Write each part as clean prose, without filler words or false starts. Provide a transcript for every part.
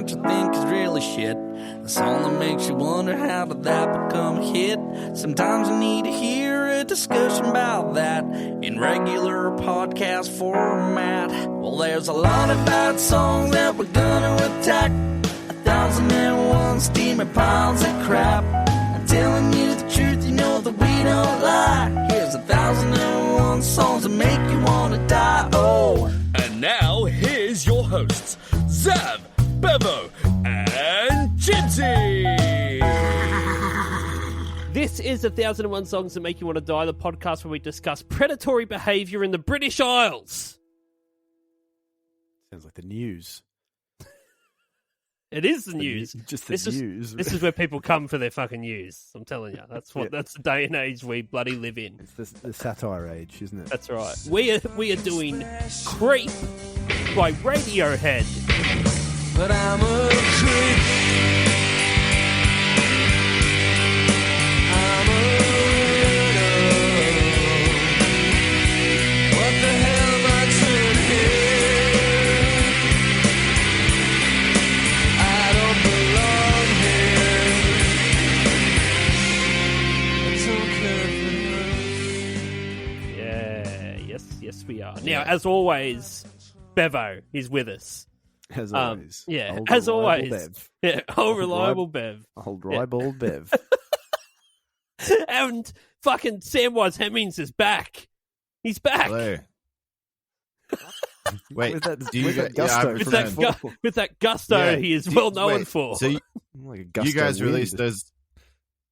that you think is really shit. The song that makes you wonder how did that become a hit. Sometimes you need to hear a discussion about that in regular podcast format. Well, there's a lot of bad songs that we're gonna attack. 1,001 steaming piles of crap. I'm telling you the truth, you know that we don't lie. Here's 1,001 songs that make you wanna die. Oh. And now, here's your hosts, Zav, Bevo, and Gypsy! This is 1,001 Songs That Make You Want to Die, the podcast where we discuss predatory behaviour in the British Isles. Sounds like the news. It is the news. Just the news. This is where people come for their fucking news. I'm telling you. That's the day and age we bloody live in. It's the satire age, isn't it? That's right. We are doing Creep by Radiohead. But I'm a creep. I'm a weirdo. What the hell am I doing here? I don't belong here. It's okay. Yes, we are. Now, as always, Bevo is with us. As always. Yeah, Old as reliable always. Bev. Yeah, reliable Bev. Old reliable Bev. And fucking Samwise Hemmings is back. He's back. Hello. Wait, With that, do you with get- that gusto yeah, With from that, before. with that gusto Yeah, he is do- well known wait, for. So Like a gusto you guys wind. released those.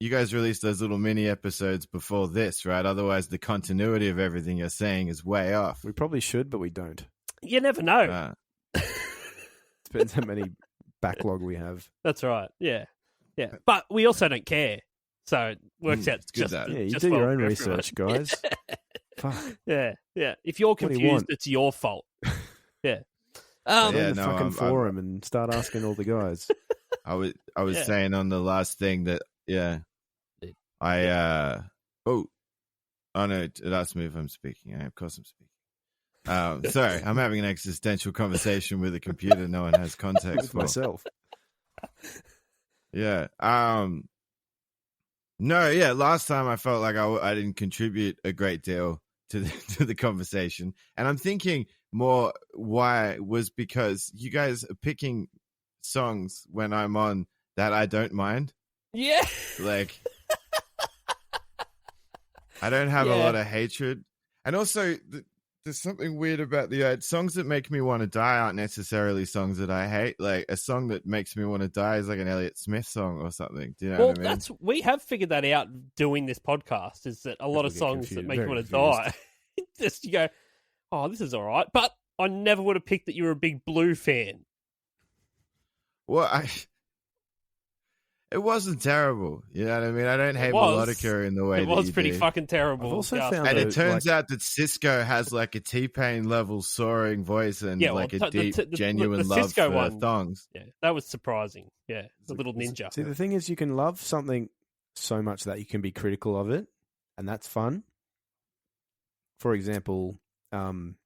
You guys released those little mini episodes before this, right? Otherwise, the continuity of everything you're saying is way off. We probably should, but we don't. You never know. Depends how many backlog we have. That's right. Yeah. But we also don't care. So it works out it's good just, that- Yeah, you just do your well own for research, everyone. guys. Fuck. Yeah. If you're do you confused, want? it's your fault. Yeah. Go Yeah, on the no, fucking forum and start asking all the guys. I was Yeah. saying on the last thing that I oh no, that's me if I'm speaking. Of course I'm speaking. Sorry, I'm having an existential conversation with a computer no one has context With for. myself. Yeah. No, yeah. Last time I felt like I didn't contribute a great deal to the conversation, and I'm thinking more why was because you guys are picking songs when I'm on that I don't mind. Yeah. Like, I don't have a lot of hatred, and also there's something weird about the songs that make me want to die aren't necessarily songs that I hate. Like a song that makes me want to die is like an Elliott Smith song or something. Do you know what I mean? we have figured that out doing this podcast. Is that a lot of People get songs that confused, make you very want to die? Just you go, oh, this is all right. But I never would have picked that you were a big Blue fan. Well, it wasn't terrible. You know what I mean? I don't hate melodica in the way It that was you pretty do. fucking terrible. I've also Gus. found And it that, turns like- out that Cisco has like a T-Pain level soaring voice and like a deep, genuine love Cisco for one, thongs. Yeah, that was surprising. Yeah, the little ninja. See, the thing is, you can love something so much that you can be critical of it, and that's fun. For example, I'm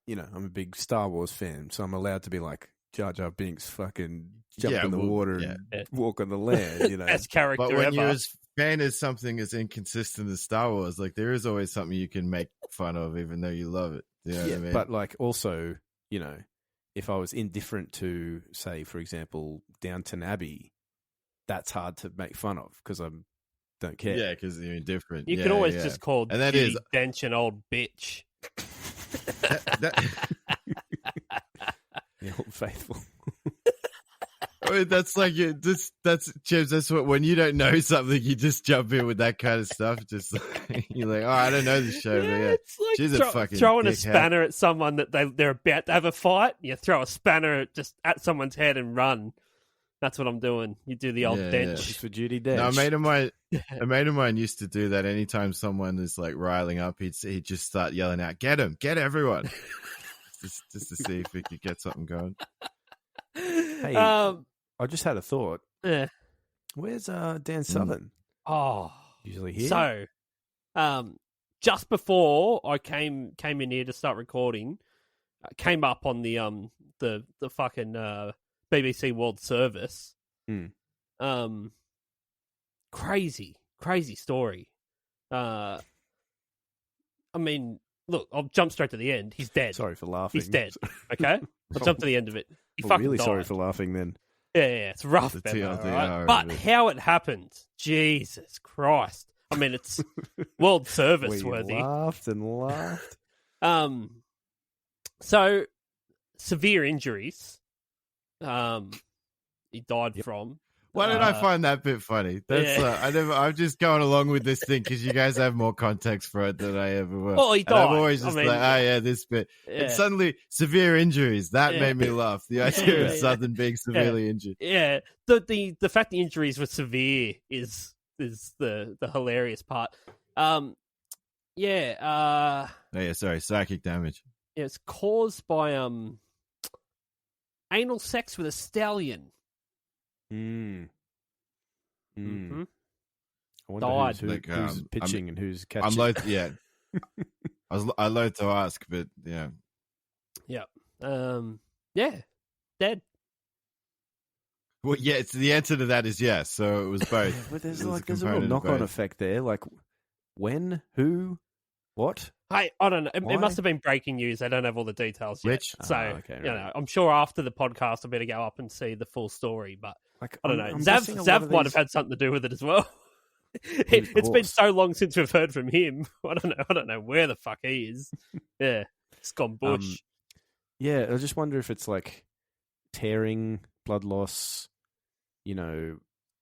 a big Star Wars fan, so I'm allowed to be like, Jar Jar Binks fucking jump in the water and walk on the land, you know. Best character But when ever. you're as fan as something as inconsistent as Star Wars, like there is always something you can make fun of, even though you love it. You know what I mean? But like also, if I was indifferent to, say, for example, Downton Abbey, that's hard to make fun of because I don't care. yeah, because you're indifferent. You Yeah, can always yeah. just call And that Judy is- Dench an old bitch. The old faithful. I mean, that's like that's James. That's what when you don't know something, you just jump in with that kind of stuff. Just like, you're like, oh, I don't know this show, but yeah, It's like she's a fucking throwing a dickhead. spanner at someone that they're about to have a fight. You throw a spanner just at someone's head and run. That's what I'm doing. You do the old Yeah, dench. Just for Judy Dench. No, a mate of mine used to do that. Anytime someone is like riling up, he'd just start yelling out, "Get him! Get everyone!" just to see if he could get something going. Hey, I just had a thought. Yeah. Where's Dan Southern? Oh, Usually here. so, just before I came in here to start recording, came up on the fucking BBC World Service. Hmm. Crazy story. I mean, look, I'll jump straight to the end. He's dead. Sorry for laughing. He's dead. Okay, I'll jump to the end of it. He I'm fucking really died. sorry for laughing then. Yeah, it's rough, The Bevo, TLDR right? But of it. how it happened, Jesus Christ! I mean, it's World Service We worthy. laughed and laughed. So severe injuries. He died from. Why did I find that bit funny? That's yeah. I'm just going along with this thing because you guys have more context for it than I ever will. Well, he And I'm died. always just like, oh yeah, this bit. Yeah. And suddenly, severe injuries. That Yeah. made me laugh. The idea of Yeah. Southern being severely injured. Yeah, the fact the injuries were severe is the hilarious part. Oh yeah, sorry, psychic damage. It's caused by anal sex with a stallion. Mm. Mm. Mm-hmm. I wonder Died. who's Like, pitching and who's catching. I'm loath, yeah. I loath to ask, but yeah. Yeah. Dead. Well, yeah. It's the answer to that is yes. So it was both. But there's It was there's a real component of knock-on both. effect there. Like, when, who, what? I don't know. It Why? must have been breaking news. I don't have all the details yet. Which? So, okay, you right. know, I'm sure after the podcast I'll better go up and see the full story. But Like, I don't know. I'm guessing a lot Zav of might these- have had something to do with it as well. Of It's been course. so long since we've heard from him. I don't know where the fuck he is. Yeah, it's gone bush. Yeah, I just wonder if it's like tearing, blood loss, you know,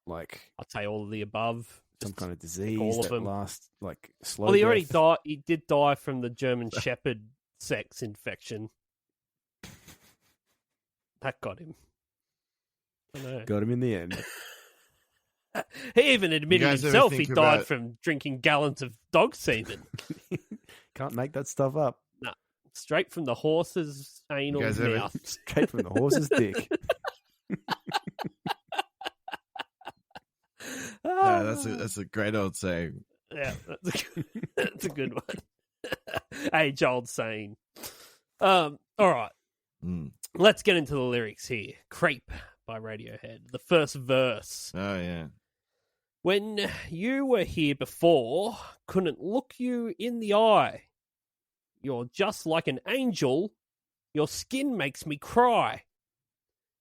like I'd say all of the above. some Just kind of disease all of that them. lasts like slow. Well, he already death. died. He did die from the German Shepherd sex infection. That got him. I know. Got him in the end. He even admitted guys ever himself he think died about- from drinking gallons of dog semen. Can't make that stuff up. Straight from the horse's anal guys ever- mouth. Straight from the horse's dick. Yeah, that's a great old saying. Yeah, that's a good one. Age old saying. All right, Mm. let's get into the lyrics here. Creep by Radiohead. The first verse. Oh yeah. When you were here before, couldn't look you in the eye. You're just like an angel. Your skin makes me cry.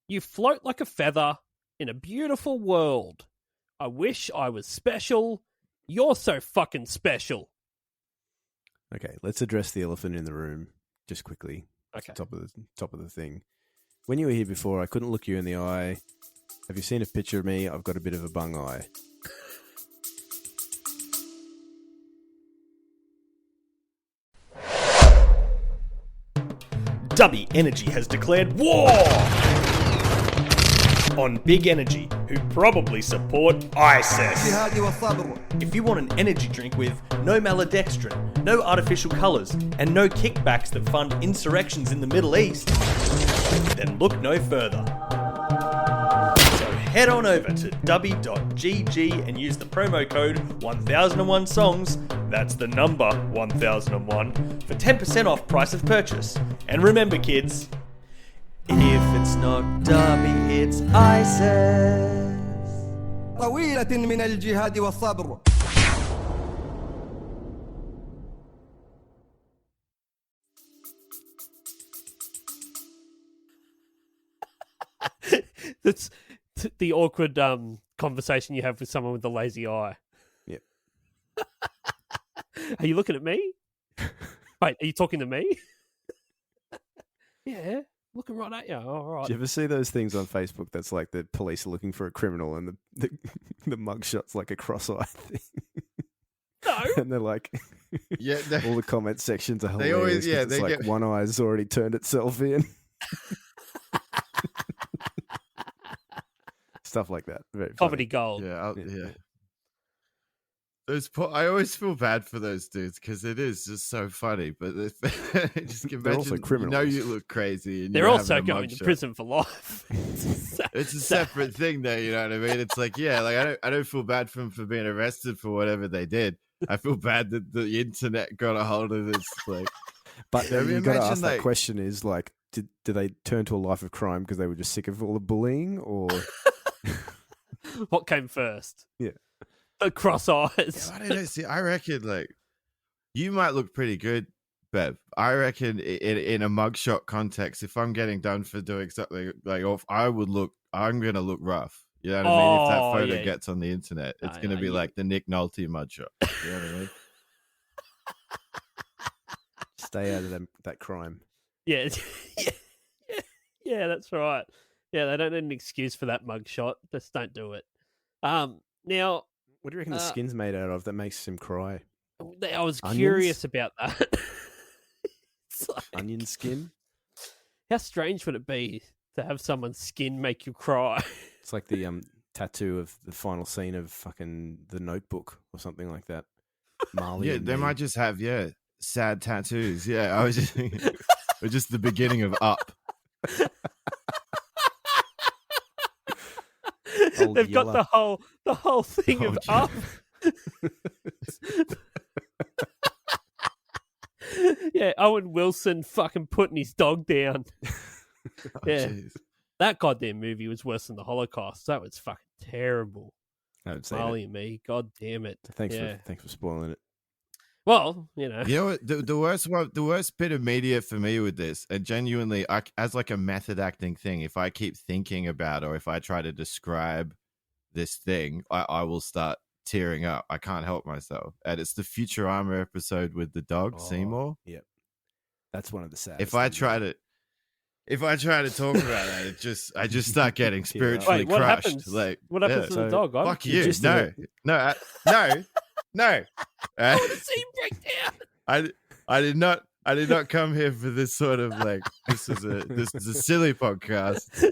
You float like a feather in a beautiful world. I wish I was special. You're so fucking special. Okay, let's address the elephant in the room just quickly. Okay. Top of the thing. When you were here before, I couldn't look you in the eye. Have you seen a picture of me? I've got a bit of a bung eye. Dubby Energy has declared war on Big Energy, who probably support ISIS. If you want an energy drink with no maltodextrin, no artificial colours, and no kickbacks that fund insurrections in the Middle East, then look no further. So head on over to dubby.gg and use the promo code 1001songs, that's the number 1001, for 10% off price of purchase. And remember kids, if it's not Dubby, it's ISIS. طويلة من الجهاد والصبر. That's the awkward conversation you have with someone with the lazy eye. Yep. Are you looking at me? Wait, are you talking to me? Yeah, looking right at you. All right. Do you ever see those things on Facebook that's like the police are looking for a criminal and the mugshot's like a cross-eye thing? No. And they're like, Yeah, all the comment sections are They hilarious. always- 'cause yeah, it's they like get- one eye's already turned itself in. Stuff like that. Very funny. Comedy gold. yeah, Yeah. yeah. I always feel bad for those dudes because it is just so funny. But just They're imagine, also you know, criminals. you look crazy. And They're you're also having a going to mugshot. prison for life. It's a separate thing, though. You know what I mean? It's like, yeah, like I don't feel bad for them for being arrested for whatever they did. I feel bad that the internet got a hold of this. Like, But Yeah, then you got to imagine, ask that like- question: is like, did they turn to a life of crime because they were just sick of all the bullying, or What came first? Yeah. The cross eyes. Yeah, I don't know. See, I reckon like you might look pretty good, Bev. I reckon in a mugshot context, if I'm getting done for doing something like off, I'm gonna look rough. You know what I mean? If that photo gets on the internet, it's gonna be like the Nick Nolte mugshot. You know what I mean? stay out of that crime? Yeah. Yeah, that's right. Yeah, they don't need an excuse for that mugshot. Just don't do it. Now, What do you reckon the skin's made out of that makes him cry? I was Onions? curious about that. It's like, Onion skin? how strange would it be to have someone's skin make you cry? It's like the tattoo of the final scene of fucking The Notebook or something like that. Marley. Yeah, and they me. might just have sad tattoos. Yeah, I was just thinking, or just the beginning of Up. They've got the whole thing of yeah. Up. Yeah, Owen Wilson fucking putting his dog down. Yeah. Jeez. That goddamn movie was worse than the Holocaust. That was fucking terrible. I haven't seen Marley it. and Me, god damn it. Thanks for spoiling it. Well, you know. You know what? The worst bit of media for me with this, and genuinely, as like a method acting thing, if I keep thinking about or if I try to describe this thing, I will start tearing up. I can't help myself. And it's the Futurama episode with the dog Seymour. Yep, that's one of the saddest. If I try to talk about that, I just start getting spiritually Wait, what crushed. happens? Like, What happens to the So, dog? fuck you. just No. I want to see him break down. I did not come here for this sort of like this is a silly podcast.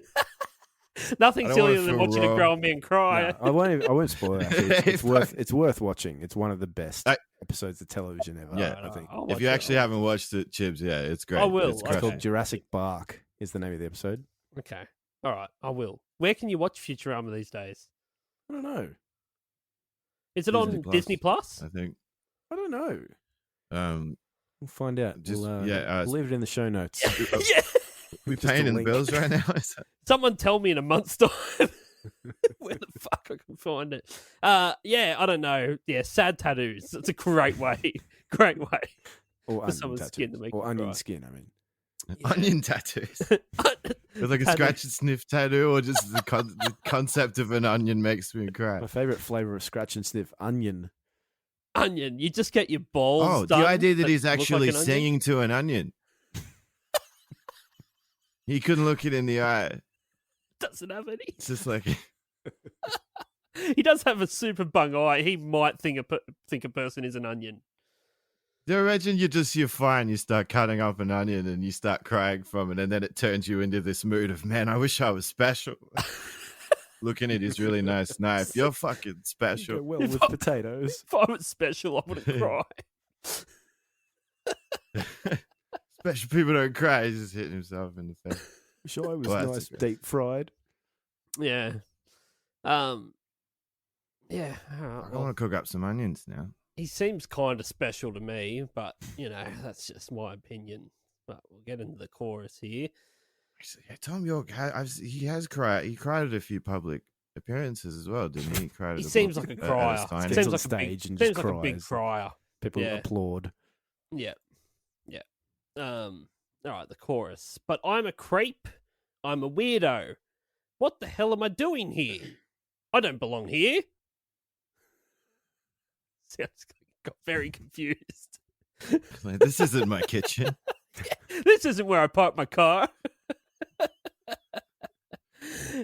Nothing I don't sillier wanna than feel watching a wrong. grown man cry. I won't spoil it. Actually. It's worth watching. It's one of the best episodes of television ever. Yeah. I think I'll If watch you it. actually haven't watched it, Chibs, yeah, it's great. I will. It's Okay. it's crushing. called Jurassic Bark. Is the name of the episode. Okay. All right. I will. Where can you watch Futurama these days? I don't know. Is it Disney on Plus. Disney Plus? I think. I don't know. We'll find out. Just- We'll yeah, leave it in the show notes. Yeah. We Just a paying the link. bills right now. Is that- Someone tell me in a month's time where the fuck I can find it. Yeah, I don't know. Yeah, sad tattoos. That's a great way. Great way. Or For onion someone's tattoos. skin to make or you onion cry. skin. I mean, Onion tattoos. It's like a scratch and sniff tattoo, or just the concept of an onion makes me cry. my favorite flavor of scratch and sniff: onion. Onion. You just get your balls. Oh, done the idea that he's look like actually an onion. singing to an onion. He couldn't look it in the eye. Doesn't have any. It's just like He does have a super bung eye. He might think a person is an onion. Do you imagine you're fine, you start cutting up an onion and you start crying from it, and then it turns you into this mood of, man, I wish I was special. Looking at his really nice knife. You're fucking Go special. well If with I- potatoes. If I was special, I wouldn't cry. Special people don't cry. He's just hitting himself in the face. Wish I was Well, that's nice, okay. deep fried. Yeah. Yeah. I want to cook up some onions now. He seems kind of special to me, but you know that's just my opinion. But we'll get into the chorus here. Actually, yeah, Tom York, he has cried. He cried at a few public appearances as well, didn't he? Cried He at a seems book- like a at crier. signing. Seems on like stage a big, and seems just like a big cries. crier. People Yeah. applaud. Yeah. Yeah. All right, the chorus. But I'm a creep. I'm a weirdo. What the hell am I doing here? I don't belong here. Got very confused. Like, this isn't my kitchen. This isn't where I park my car.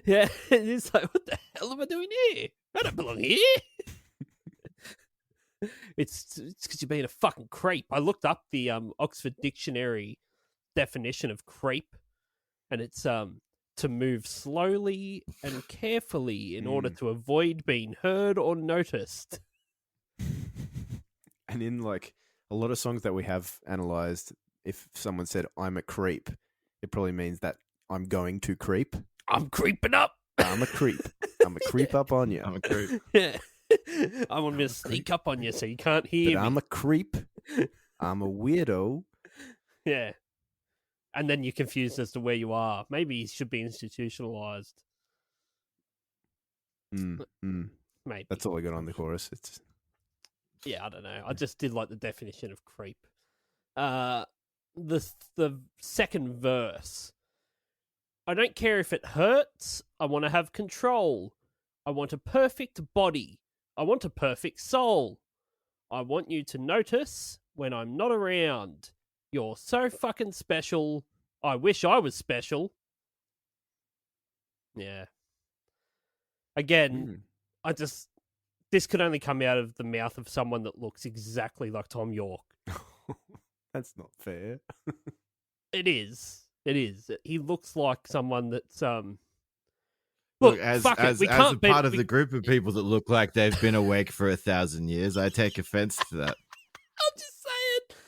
Yeah, it's like, what the hell am I doing here? I don't belong here. It's because you're being a fucking creep. I looked up the Oxford Dictionary definition of creep, and it's to move slowly and carefully in order to avoid being heard or noticed. And in like a lot of songs that we have analyzed, if someone said I'm a creep, it probably means that I'm going to creep. I'm creeping up. I'm a creep. I'm a creep up on you. I'm a creep. Yeah. I want me to sneak up on you so you can't But hear me. I'm a creep. I'm a weirdo. Yeah. and then you're confused as to where you are. Maybe he should be institutionalized. Maybe. That's all I got on the chorus. It's Yeah, I don't know. I just did like the definition of creep. The second verse. I don't care if it hurts. I want to have control. I want a perfect body. I want a perfect soul. I want you to notice when I'm not around. You're so fucking special. I wish I was special. Yeah. Again, this could only come out of the mouth of someone that looks exactly like Tom York. that's not fair. It is. It is. He looks like someone that's Look, as fuck it. as, We as can't a beat- part of we- the group of people that look like they've been awake for 1,000 years, I take offense to that. I'm just saying.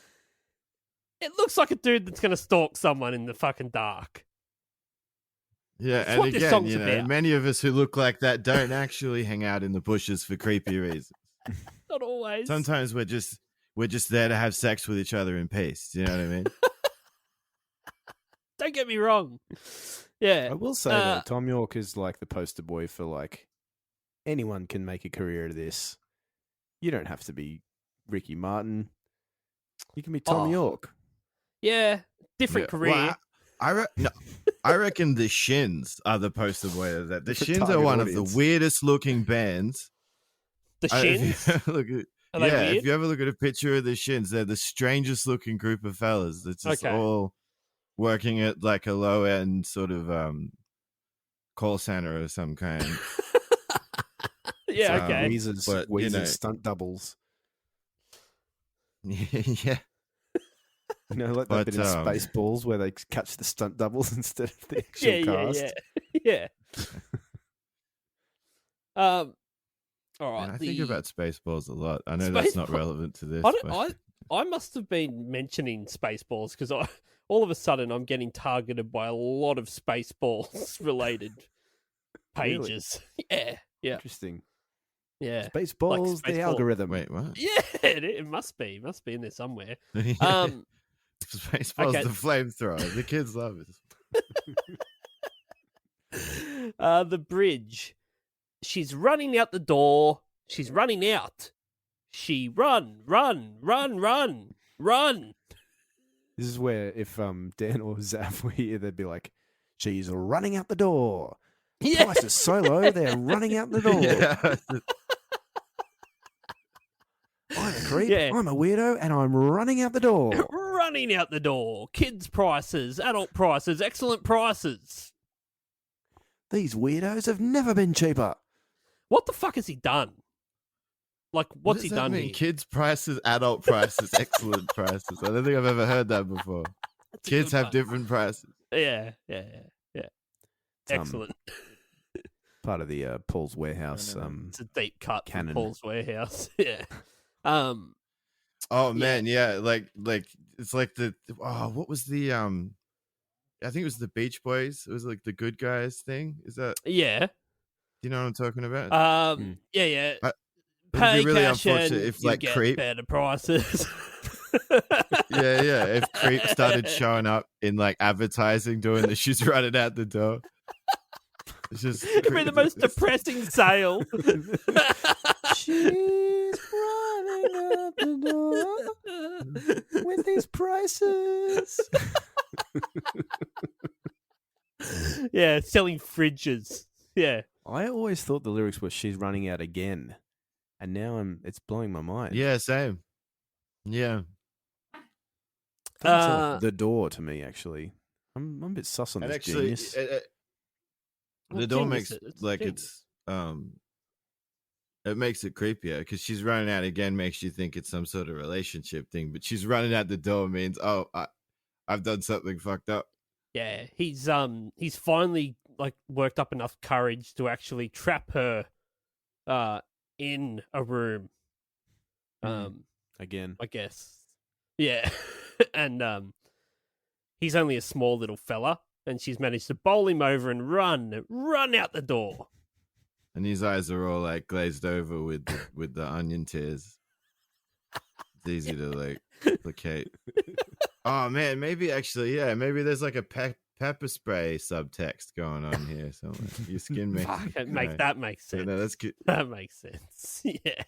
It looks like a dude that's going to stalk someone in the fucking dark. Yeah, That's and what this again, song's you know, about. many of us who look like that don't actually hang out in the bushes for creepy reasons. Not always. Sometimes we're just there to have sex with each other in peace. Do you know what I mean? Don't get me wrong. Yeah. I will say though, Tom York is like the poster boy for like anyone can make a career of this. You don't have to be Ricky Martin. You can be Tom York. Yeah. Different Yeah. career. Well, I reckon the Shins are the poster boy of that. The Different Shins are target one audience. of the weirdest looking bands. The Shins? Are they Yeah, weird? if you ever look at a picture of the Shins, they're the strangest looking group of fellas. That's just Okay. all working at like a low end sort of call center of some kind. Yeah, So, okay. Weezer's, but, you Weezer's know- stunt doubles. Yeah. You know, like But, that bit in Spaceballs where they catch the stunt doubles instead of the actual Yeah, cast. yeah. All right. Man, I think about Spaceballs a lot. I know that's not Spaceballs- relevant to this. I, but- don't, I must have been mentioning Spaceballs because all of a sudden I'm getting targeted by a lot of Spaceballs related Really? pages. Yeah, yeah, Interesting. yeah. Spaceballs, the Spaceball. algorithm. Wait, what? Yeah, it must be. It must be in there somewhere. Um, Spaceballs, okay. the flamethrower. The kids love it. The bridge. She's running out the door. She's running out. She run. This is where if Dan or Zav were here, they'd be like, she's running out the door. Yeah. Price is so low, they're running out the door. Yeah. I'm a creep, Yeah. I'm a weirdo, and I'm running out the door. Running out the door. Kids prices, adult prices, excellent prices. These weirdos have never been cheaper. What the fuck has he done? Like, What what's does he that done mean? here? Kids prices, adult prices, excellent prices. I don't think I've ever heard that before. That's a Kids good have one. different prices. Yeah. It's, Excellent. Part of the Paul's Warehouse. It's a deep cut canon. from Paul's Warehouse. Yeah. Oh man, yeah, like it's like what was the I think it was the Beach Boys. It was like the Good Guys thing. Is that, Yeah. do you know what I'm talking about? Yeah, yeah. It would Pay be really cash and unfortunate if you like get Creep, better prices. yeah, if Creep started showing up in like advertising doing the she's running out the door. It's just It'd be the most depressing sale. She's running out the door with these prices. Yeah, selling fridges. Yeah. I always thought the lyrics were "She's running out again," and now it's blowing my mind. Yeah, same. Yeah. Doesn't sound like the door to me. Actually, I'm a bit sus on And this actually, genius. What the door genius makes it? It's like genius. it makes it creepier because she's running out again makes you think it's some sort of relationship thing, but she's running out the door means I've done something fucked up. Yeah, he's finally like worked up enough courage to actually trap her in a room. Again, I guess. Yeah. And he's only a small little fella and she's managed to bowl him over and run out the door. And his eyes are all like glazed over with the onion tears. It's easy to like Replicate. Oh man, maybe actually, yeah, maybe there's like a pepper spray subtext going on here somewhere. Your skin makes Fuck, you that makes sense. No, that's good. That makes sense. Yeah.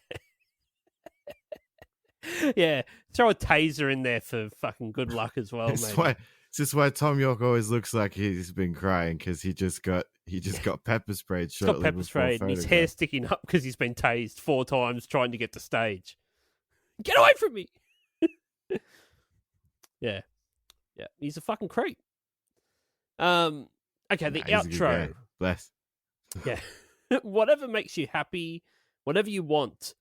Yeah. Throw a taser in there for fucking good luck as well, It's maybe. just why Tom York always looks like he's been crying because he just got pepper sprayed. He's got pepper sprayed and his hair sticking up because he's been tased 4 times trying to get to stage. Get away from me! Yeah. Yeah. He's a fucking creep. Okay, the outro. Bless. Yeah. Whatever makes you happy, whatever you want.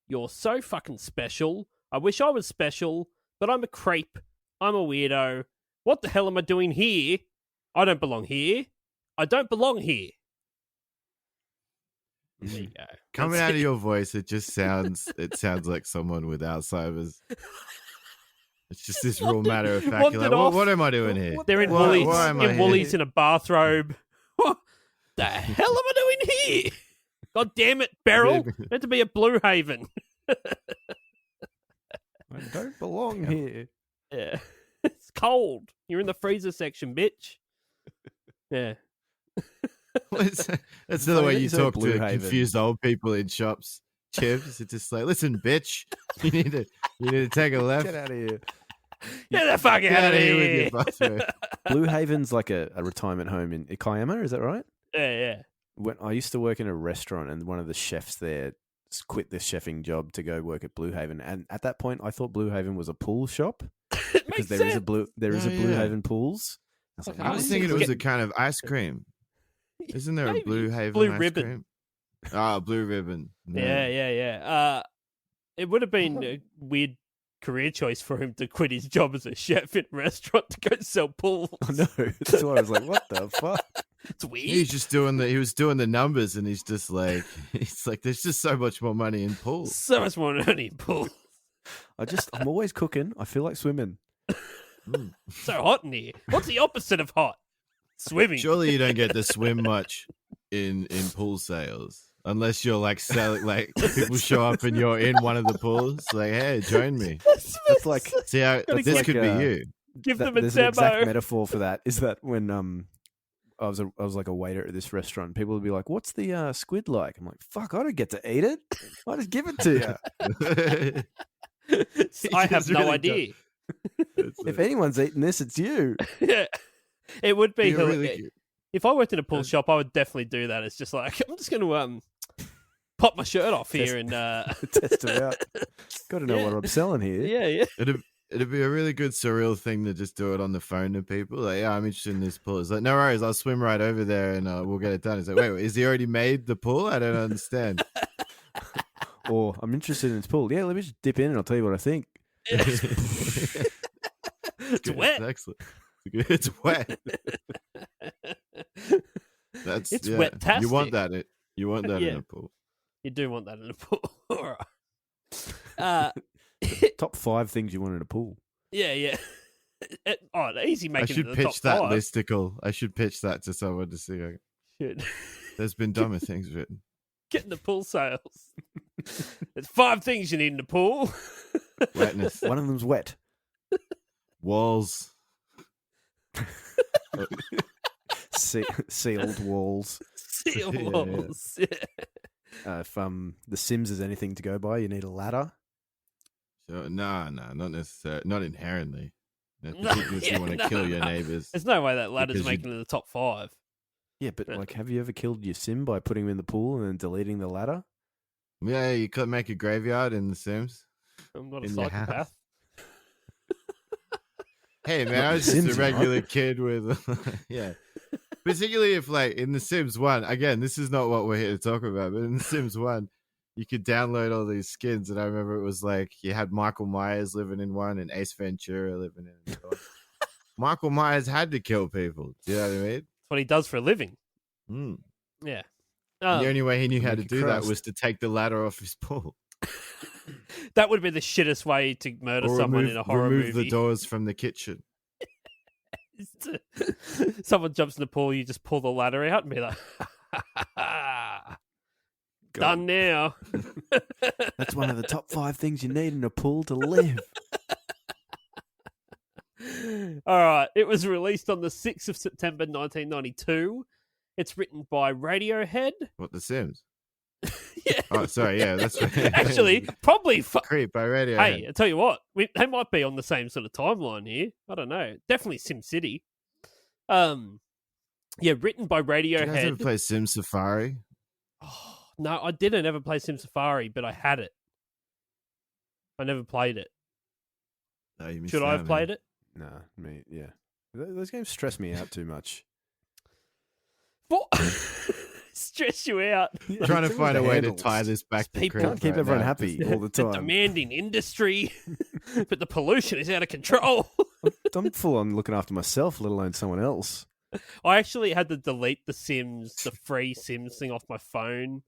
You're so fucking special. I wish I was special, but I'm a creep. I'm a weirdo. What the hell am I doing here? I don't belong here. I don't belong here. There you go. Coming That's out of it. your voice, it sounds like someone with Alzheimer's. It's just this real matter of fact. You're like, what am I doing here? They're in Why Woolies. am I In Woolies here? in a bathrobe. What the hell am I doing here? God damn it, Beryl. Meant to be a Blue Haven. I don't belong here. Yeah. It's cold. You're in the freezer section, bitch. Yeah. That's the way you Say talk Blue to Haven. confused old people in shops. Chibs, it's just like, listen, bitch, you need to take a left. Get out of here. Get the fuck Get out of here with here. your bathrobe. Blue Haven's like a retirement home in Kiama, is that right? Yeah. When I used to work in a restaurant, and one of the chefs there quit the chefing job to go work at Blue Haven, and at that point, I thought Blue Haven was a pool shop It because makes there is sense. a Blue Yeah. Haven pools. I was like, I was Oh, thinking it it's was a kind of ice cream. Isn't there Maybe. a Blue Haven Blue ice Ribbon. cream? Ah, Blue Ribbon. No. Yeah. It would have been a weird career choice for him to quit his job as a chef in a restaurant to go sell pools. I know. That's why I was like, what the fuck? It's weird. He was doing the numbers, and he's like, there's just so much more money in pools. So much more money in pools. I'm always cooking. I feel like swimming. So hot in here. What's the opposite of hot? Swimming. Surely you don't get to swim much in pool sales. Unless you're like selling, like people show up and you're in one of the pools, like, hey, join me. That's like See how Gotta this get- could be you. Give them a there's an exact demo. metaphor for that. Is that when I was like a waiter at this restaurant. People would be like, "What's the squid like?" I'm like, "Fuck, I don't get to eat it. I just give it to you." I have It's no really idea. If anyone's eating this, it's you. Yeah. It would be You're really cute. if I worked in a pool shop, I would definitely do that. It's just like I'm just going to pop my shirt off here and Test it out. Got to know what I'm selling here. yeah. It'd be a really good surreal thing to just do it on the phone to people. Like, yeah, I'm interested in this pool. It's like, no worries, I'll swim right over there and we'll get it done. It's like, wait, is he already made the pool? I don't understand. Or I'm interested in this pool. Yeah, let me just dip in and I'll tell you what I think. It's Good. wet. It's excellent. It's wet. That's It's yeah. wet-tastic. You want that? You want that Yeah. in a pool? You do want that in a pool. All right. Top 5 things you want in a pool. Yeah. Easy I making should it to the top pitch that 5. listicle. I should pitch that to someone to see. Should. There's been dumber things written. Getting the pool sales. There's 5 things you need in a pool. Wetness, One of them's wet. walls. Sealed walls. Seal Yeah. walls. Yeah. If The Sims is anything to go by, you need a ladder. So, no, not necessarily. Not inherently. No, Particularly if yeah, you want to no, kill your no. neighbors. There's no way that ladder's Because you- making it to the top 5. Yeah, but like, have you ever killed your Sim by putting him in the pool and then deleting the ladder? Yeah, you could make a graveyard in The Sims. I'm not a In your psychopath. house. Hey man, Not I was The just Sims, a right? regular kid with yeah. Particularly if like in The Sims 1, again, this is not what we're here to talk about, but in The Sims 1, you could download all these skins, and I remember it was like you had Michael Myers living in one and Ace Ventura living in another one. Michael Myers had to kill people. Do you know what I mean? That's what he does for a living. Mm. Yeah. And the only way he knew how to make a do that crust. was to take the ladder off his pool. That would be the shittest way to murder Or someone remove, in a horror remove movie. the doors from the kitchen. Someone jumps in the pool, you just pull the ladder out and be like, done now. That's one of the top 5 things you need in a pool to live. All right. It was released on the 6th of September 1992. It's written by Radiohead. What, The Sims? Yeah. Oh, sorry. Yeah, that's right. Actually, probably. Creep by Radiohead. Hey, I tell you what, they might be on the same sort of timeline here. I don't know. Definitely SimCity. Yeah, written by Did you guys ever Radiohead. play Sim Safari? Oh, no, I didn't ever play Sim Safari, but I had it. I never played it. No, you missed Should I out, have played man. it? No, yeah. Those games stress me out too much. What? Stress you out. Trying to It's find a the way to handles. tie this back to People Creep Can't keep right everyone now. happy all the The time. demanding industry, but the pollution is out of control. I'm full on looking after myself, let alone someone else. I actually had to delete the free Sims thing off my phone.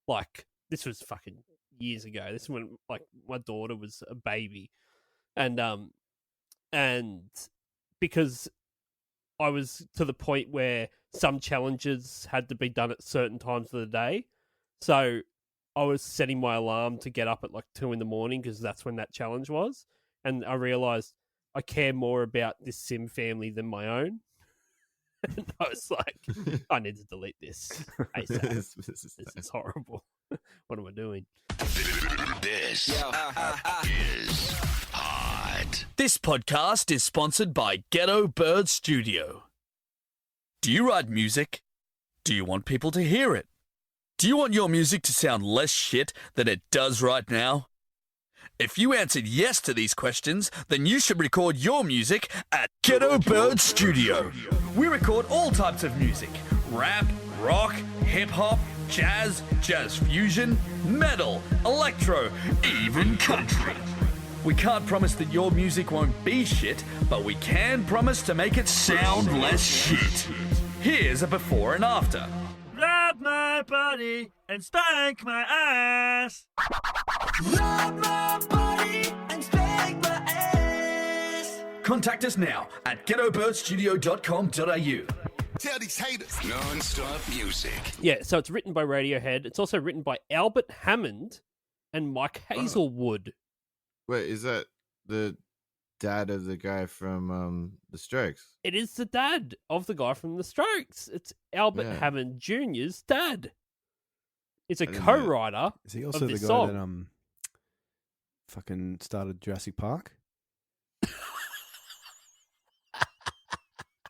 Like, this was fucking years ago. This is when, like, my daughter was a baby. And because I was to the point where some challenges had to be done at certain times of the day. So I was setting my alarm to get up at like 2 a.m. because that's when that challenge was. And I realized I care more about this Sim family than my own. And I was like, I need to delete this ASAP. This is This is horrible. What am I doing? This is hot. This podcast is sponsored by Ghetto Bird Studio. Do you write music? Do you want people to hear it? Do you want your music to sound less shit than it does right now? If you answered yes to these questions, then you should record your music at Ghetto Bird Studio. We record all types of music: rap, rock, hip-hop, jazz, jazz fusion, metal, electro, even country. We can't promise that your music won't be shit, but we can promise to make it sound less shit. Here's a before and after. Grab my body and spank my ass. Contact us now at ghettobirdstudio.com.au. Tell these haters. Non-stop music. Yeah, so it's written by Radiohead. It's also written by Albert Hammond and Mike Hazelwood. Wait, is that the dad of the guy from The Strokes? It is the dad of the guy from The Strokes. It's Albert Yeah. Hammond Jr.'s dad. It's a I didn't know that. co-writer Is he also of the this guy song. that fucking started Jurassic Park?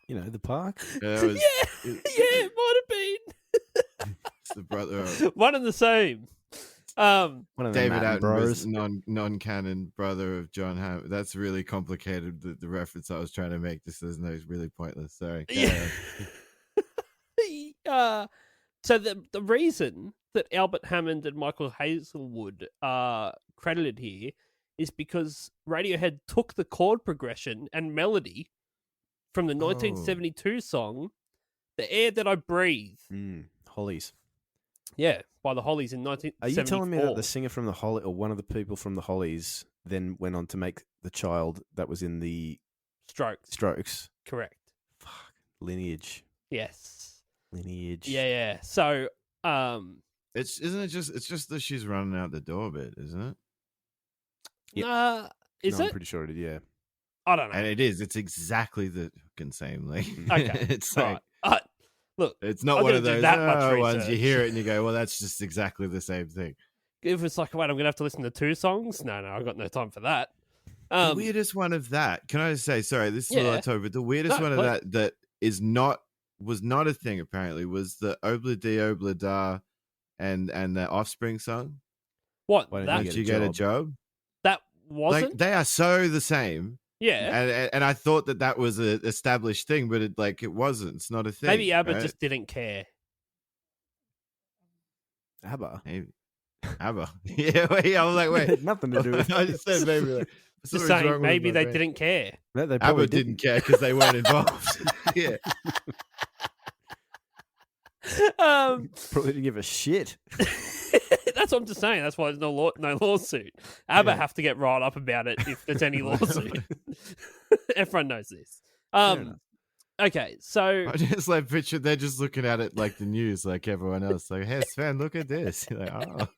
You know, the park? Yeah, it was, Yeah, it might have been. it's the brother of One and the same. One of the David Matten Attenborough's bros. non-canon brother of John Hamm. That's really complicated, the reference I was trying to make. This is really pointless. Sorry. Yeah. So the reason that Albert Hammond and Michael Hazelwood are credited here is because Radiohead took the chord progression and melody from the 1972 song "The Air That I Breathe." Hollies. Yeah, by the Hollies in 1974. Are you telling me that the singer from the Hollies, or one of the people from the Hollies, then went on to make the child that was in the Strokes? Strokes? Correct. Fuck. Lineage. Yes. Lineage. Yeah. So, It's just that she's running out the door a bit, isn't it? is No, I'm it? pretty sure it is, yeah. I don't know. And it is. It's exactly the fucking same. Like, Okay. it's Right. like Look, it's not I one of didn't do those that much ones you research. hear it and you go, well, that's just exactly the same thing. if it's like, wait, I'm going to have to listen to two songs? No, I've got no time for that. The weirdest one of that, can I just say, sorry, this is a Yeah. lot over, but the weirdest No, one of please. that was not a thing apparently was the Obla Di Obla Da and the Offspring song. What? Why don't That, Did you get a job? that wasn't? Like they are so the same. yeah. And I thought that was an established thing, but it wasn't. It's not a thing. Maybe ABBA right? just didn't care. ABBA. Maybe. ABBA. Yeah, I was like, wait. Nothing to do with I just said maybe. Like, Just something's wrong saying, with maybe my they brain. didn't care. No, they probably ABBA didn't care because they weren't involved. Yeah. Probably didn't give a shit. That's what I'm just saying. That's why there's no lawsuit. ABBA have to get right up about it if there's any lawsuit. Everyone knows this. enough. Okay, so I just like picture they're just looking at it like the news, like everyone else. Like, hey Sven, look at this. You're like, oh.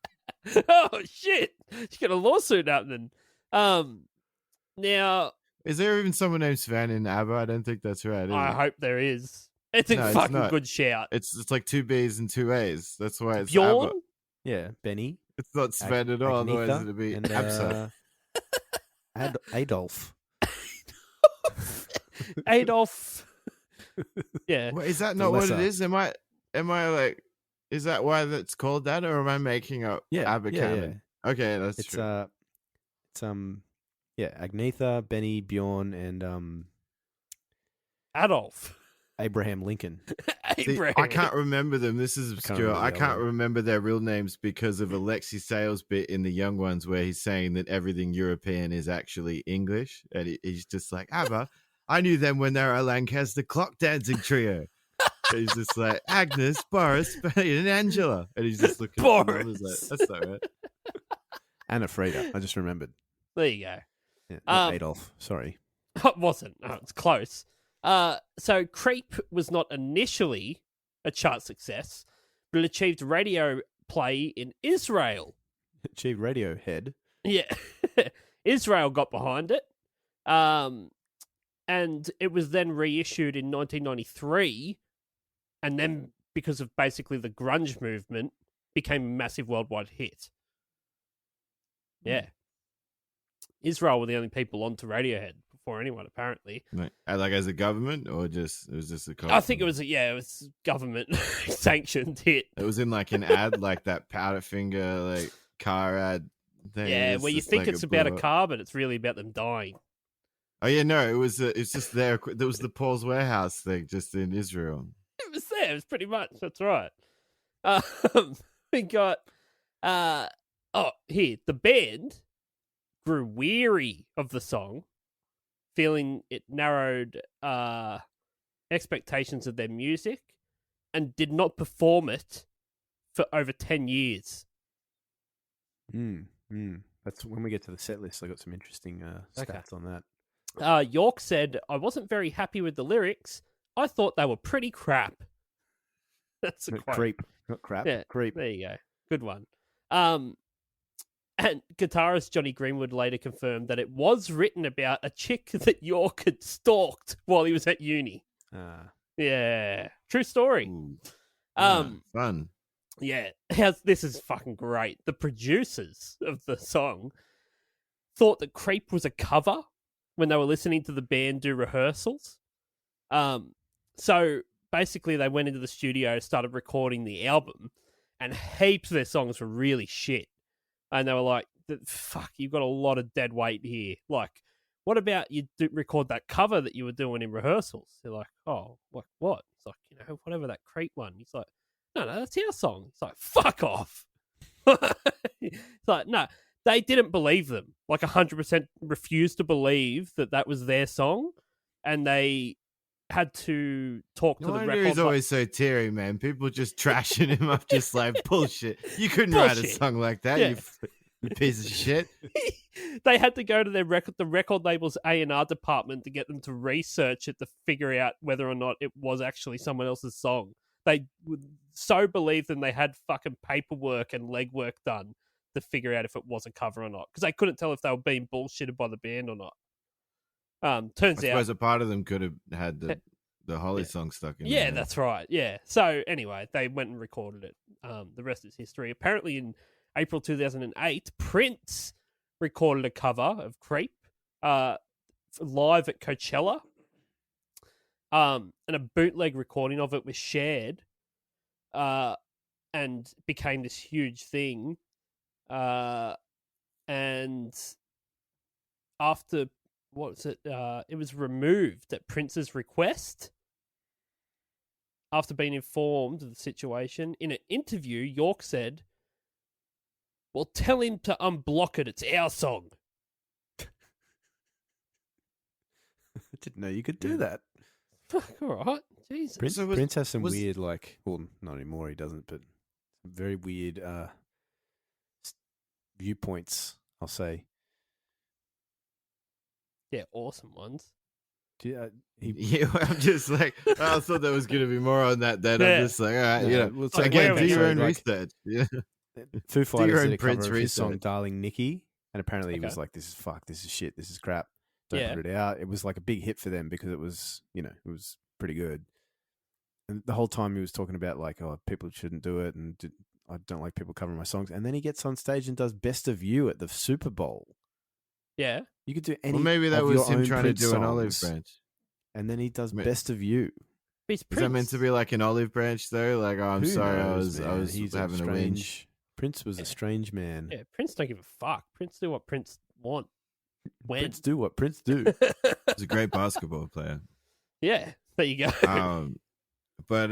oh shit, you got a lawsuit happening. Now Is there even someone named Sven in ABBA? I don't think that's right. Is I it? hope there is. It's a No, it's fucking not. good shout. It's like 2 B's and 2 A's. That's why it's Bjorn? ABBA. Yeah, Benny. It's not Sven at all. Otherwise, Agnetha, it'd be and Absa. Adolf. Adolf. Yeah. Well, is that not what it lesser. is? Am I like? Is that why that's called that, or am I making up ABBA canon? Okay, that's It's true. Agnetha, Benny, Bjorn, and Adolf. Abraham Lincoln. See, Abraham. I can't remember them. This is obscure. I can't remember their real names because of Alexi Sale's bit in The Young Ones where he's saying that everything European is actually English. And he's just like, ABBA, I knew them when they were a Lancaster clock dancing trio. And he's just like, Agnes, Boris, Benny, and Angela. And he's just looking at them all. He's like, that's not right. Anna Frida. I just remembered. There you go. Yeah, not Adolf. Sorry. It wasn't. Oh, it's close. So Creep was not initially a chart success, but it achieved radio play in Israel. Achieved Radiohead. Yeah. Israel got behind it. And it was then reissued in 1993. And then, because of basically the grunge movement, became a massive worldwide hit. Yeah. Israel were the only people onto Radiohead before anyone, apparently. Like as a government, or it was just a I think it was government sanctioned hit. It was in like an ad, like that Powderfinger like car ad thing. Yeah, It's where you just think like it's about a blow up. car, but it's really about them dying. Oh yeah, no, it was. It's just there. There was the Paul's Warehouse thing, just in Israel. It was there. It was pretty much. That's right. We got here the band grew weary of the song, feeling it narrowed expectations of their music, and did not perform it for over 10 years. That's when we get to the set list. I got some interesting stats on that. York said, "I wasn't very happy with the lyrics. I thought they were pretty crap." That's a quote. Creep, not crap. Yeah, Creep. There you go. Good one. And guitarist Johnny Greenwood later confirmed that it was written about a chick that York had stalked while he was at uni. Yeah, true story. Ooh. Yeah, Fun. this is fucking great. The producers of the song thought that Creep was a cover when they were listening to the band do rehearsals. So basically they went into the studio, started recording the album, and heaps of their songs were really shit. And they were like, fuck, you've got a lot of dead weight here. Like, what about you record that cover that you were doing in rehearsals? They're like, oh, like what? It's like, whatever that Creep one. He's like, no, that's our song. It's like, fuck off. It's like, no, they didn't believe them. Like 100% refused to believe that was their song. And they had to talk to the record. He's always so teary, man. People just trashing him up, just like bullshit. You couldn't write a song like that, you piece of shit. They had to go to the record label's A&R department to get them to research it to figure out whether or not it was actually someone else's song. They so believed them they had fucking paperwork and legwork done to figure out if it was a cover or not, because they couldn't tell if they were being bullshitted by the band or not. Turns out, I suppose a part of them could have had the Holly song stuck in. Yeah, there. that's right. Yeah. So anyway, they went and recorded it. The rest is history. Apparently, in April 2008, Prince recorded a cover of Creep live at Coachella. And a bootleg recording of it was shared and became this huge thing. And after, it was removed at Prince's request. After being informed of the situation, in an interview, York said, "Well, tell him to unblock it. It's our song." I didn't know you could do that. Fuck, all right. Jesus. Prince has some weird, well, not anymore, he doesn't, but some very weird viewpoints, I'll say. Yeah, awesome ones. I'm just like, I thought there was going to be more on that. Then I'm just like, all right, well, it's again, do your own like, research. Yeah, Foo Fighters did a Prince cover of his song research. "Darling Nikki," and apparently he was like, "This is fuck. This is shit. This is crap." Don't Yeah. put it out. It was like a big hit for them because it was, it was pretty good. And the whole time he was talking about like, oh, people shouldn't do it, and I don't like people covering my songs. And then he gets on stage and does Best of You at the Super Bowl. Yeah. You could do any. Well, maybe that of was your him own trying to Prince do an olive songs, branch. and then he does Best of You. Is Is that meant to be like an olive branch though? Like, oh, I'm Who sorry, knows, I man? was He's having a whinge. Prince was a strange man. Yeah, Prince don't give a fuck. Prince do what Prince want. When? Prince do what Prince do. He's a great basketball player. Yeah, there you go. But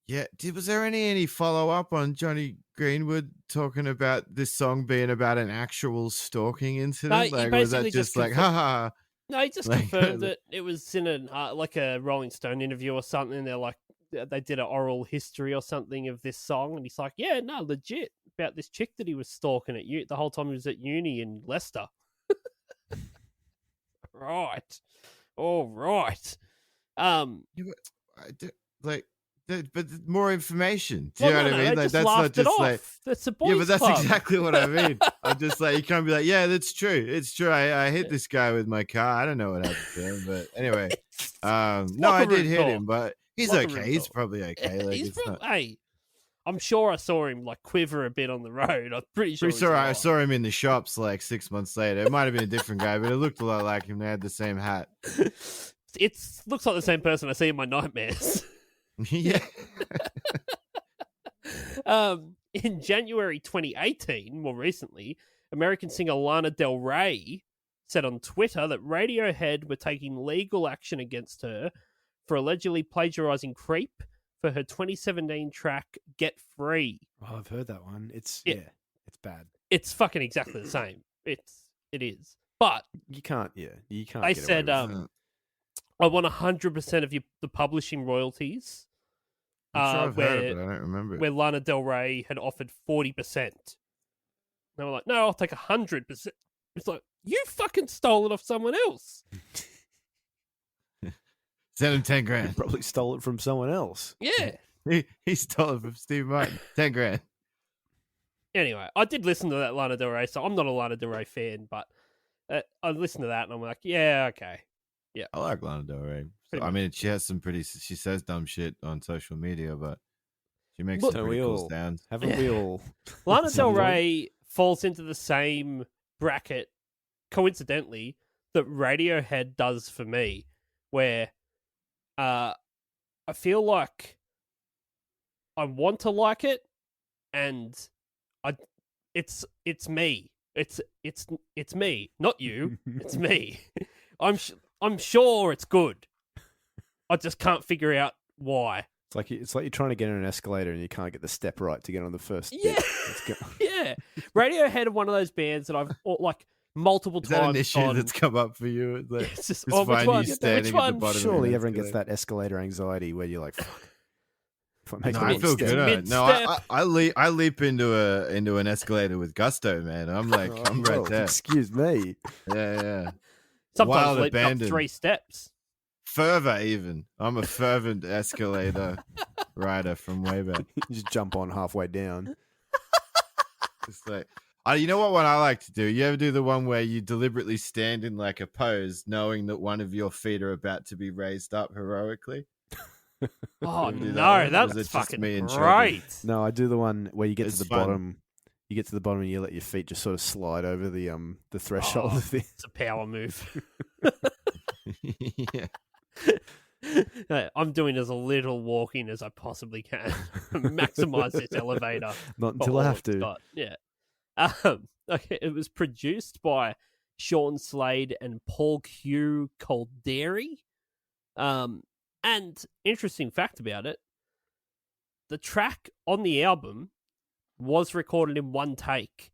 yeah. Was there any follow up on Johnny Greenwood talking about this song being about an actual stalking incident? No, like, he was that basically just just like, confirmed- ha? No, he just Like- confirmed that it was in like a Rolling Stone interview or something. They're like, they did an oral history or something of this song, and he's like, yeah, no, legit, about this chick that he was stalking at the whole time he was at uni in Leicester. Right. All right. But more information. Do you know what I mean? They Like, just that's laughed not it just off. like, That's a boys' yeah, but that's club. exactly what I mean. I'm just like, you can't be like, yeah, that's true. It's true. I hit this guy with my car. I don't know what happened to him, but anyway, no, I Locker did room hit talk. him, but he's Locker okay. room He's talk. probably okay. Like, He's it's not. hey, I'm sure I saw him like quiver a bit on the road. I'm pretty sure. I saw him in the shops like 6 months later. It might have been a different guy, but it looked a lot like him. They had the same hat. It looks like the same person I see in my nightmares. Yeah. In January 2018, more recently, American singer Lana Del Rey said on Twitter that Radiohead were taking legal action against her for allegedly plagiarizing Creep for her 2017 track Get Free. Oh, I've heard that one. It's Yeah. it's bad. It's fucking exactly the same. It is. But You can't. You can't. they get away said, with it. I want 100% of the publishing royalties. I'm sure I've heard where it, but I don't remember it. where Lana Del Rey had offered 40%. They were like, no, I'll take 100%. It's like, you fucking stole it off someone else. Send him 10 grand. Probably stole it from someone else. Yeah. He stole it from Steve Martin. 10 grand. Anyway, I did listen to that Lana Del Rey, so I'm not a Lana Del Rey fan, but I listened to that and I'm like, yeah, okay. Yeah. I like Lana Del Rey. Pretty I much. mean, she has some she says dumb shit on social media, but she makes Look- some Don't pretty we cool all? sounds. Haven't we all? Lana Del Some of them. Rey falls into the same bracket, coincidentally, that Radiohead does for me, where I feel like I want to like it, and it's me. It's me, not you. It's me. I'm sure it's good. I just can't figure out why. It's like you're trying to get on an escalator and you can't get the step right to get on the first. Yeah. bit. Let's go. Yeah, Radiohead are one of those bands that I've like multiple Is that times. an issue gone, that's come up for you? It's like, It's just, it's oh, which fine, one? you standing Which at the one? bottom. Surely of everyone the gets that escalator anxiety where you're like, fuck. If I make No, a I wrong feel step- good. On it. No, Mid-step. I leap into an escalator with gusto, man. I'm like, Oh, I'm right well, there. Excuse me. Yeah. Sometimes Wild leap up abandon. 3 steps. Fervor, even. I'm a fervent escalator rider from way back. You just jump on halfway down. It's like, you know what one I like to do? You ever do the one where you deliberately stand in like a pose, knowing that one of your feet are about to be raised up heroically? Oh Ever do that no, one? Or is that's it just fucking me and great. No, I do the one where you get It's to the fun. bottom. You get to the bottom and you let your feet just sort of slide over the threshold Oh. of the. It's a power move. Yeah. I'm doing as little walking as I possibly can. Maximize this elevator. Not for until I all have it's to. got. Yeah. Okay, it was produced by Sean Slade and Paul Q. Calderi. And interesting fact about it, the track on the album was recorded in one take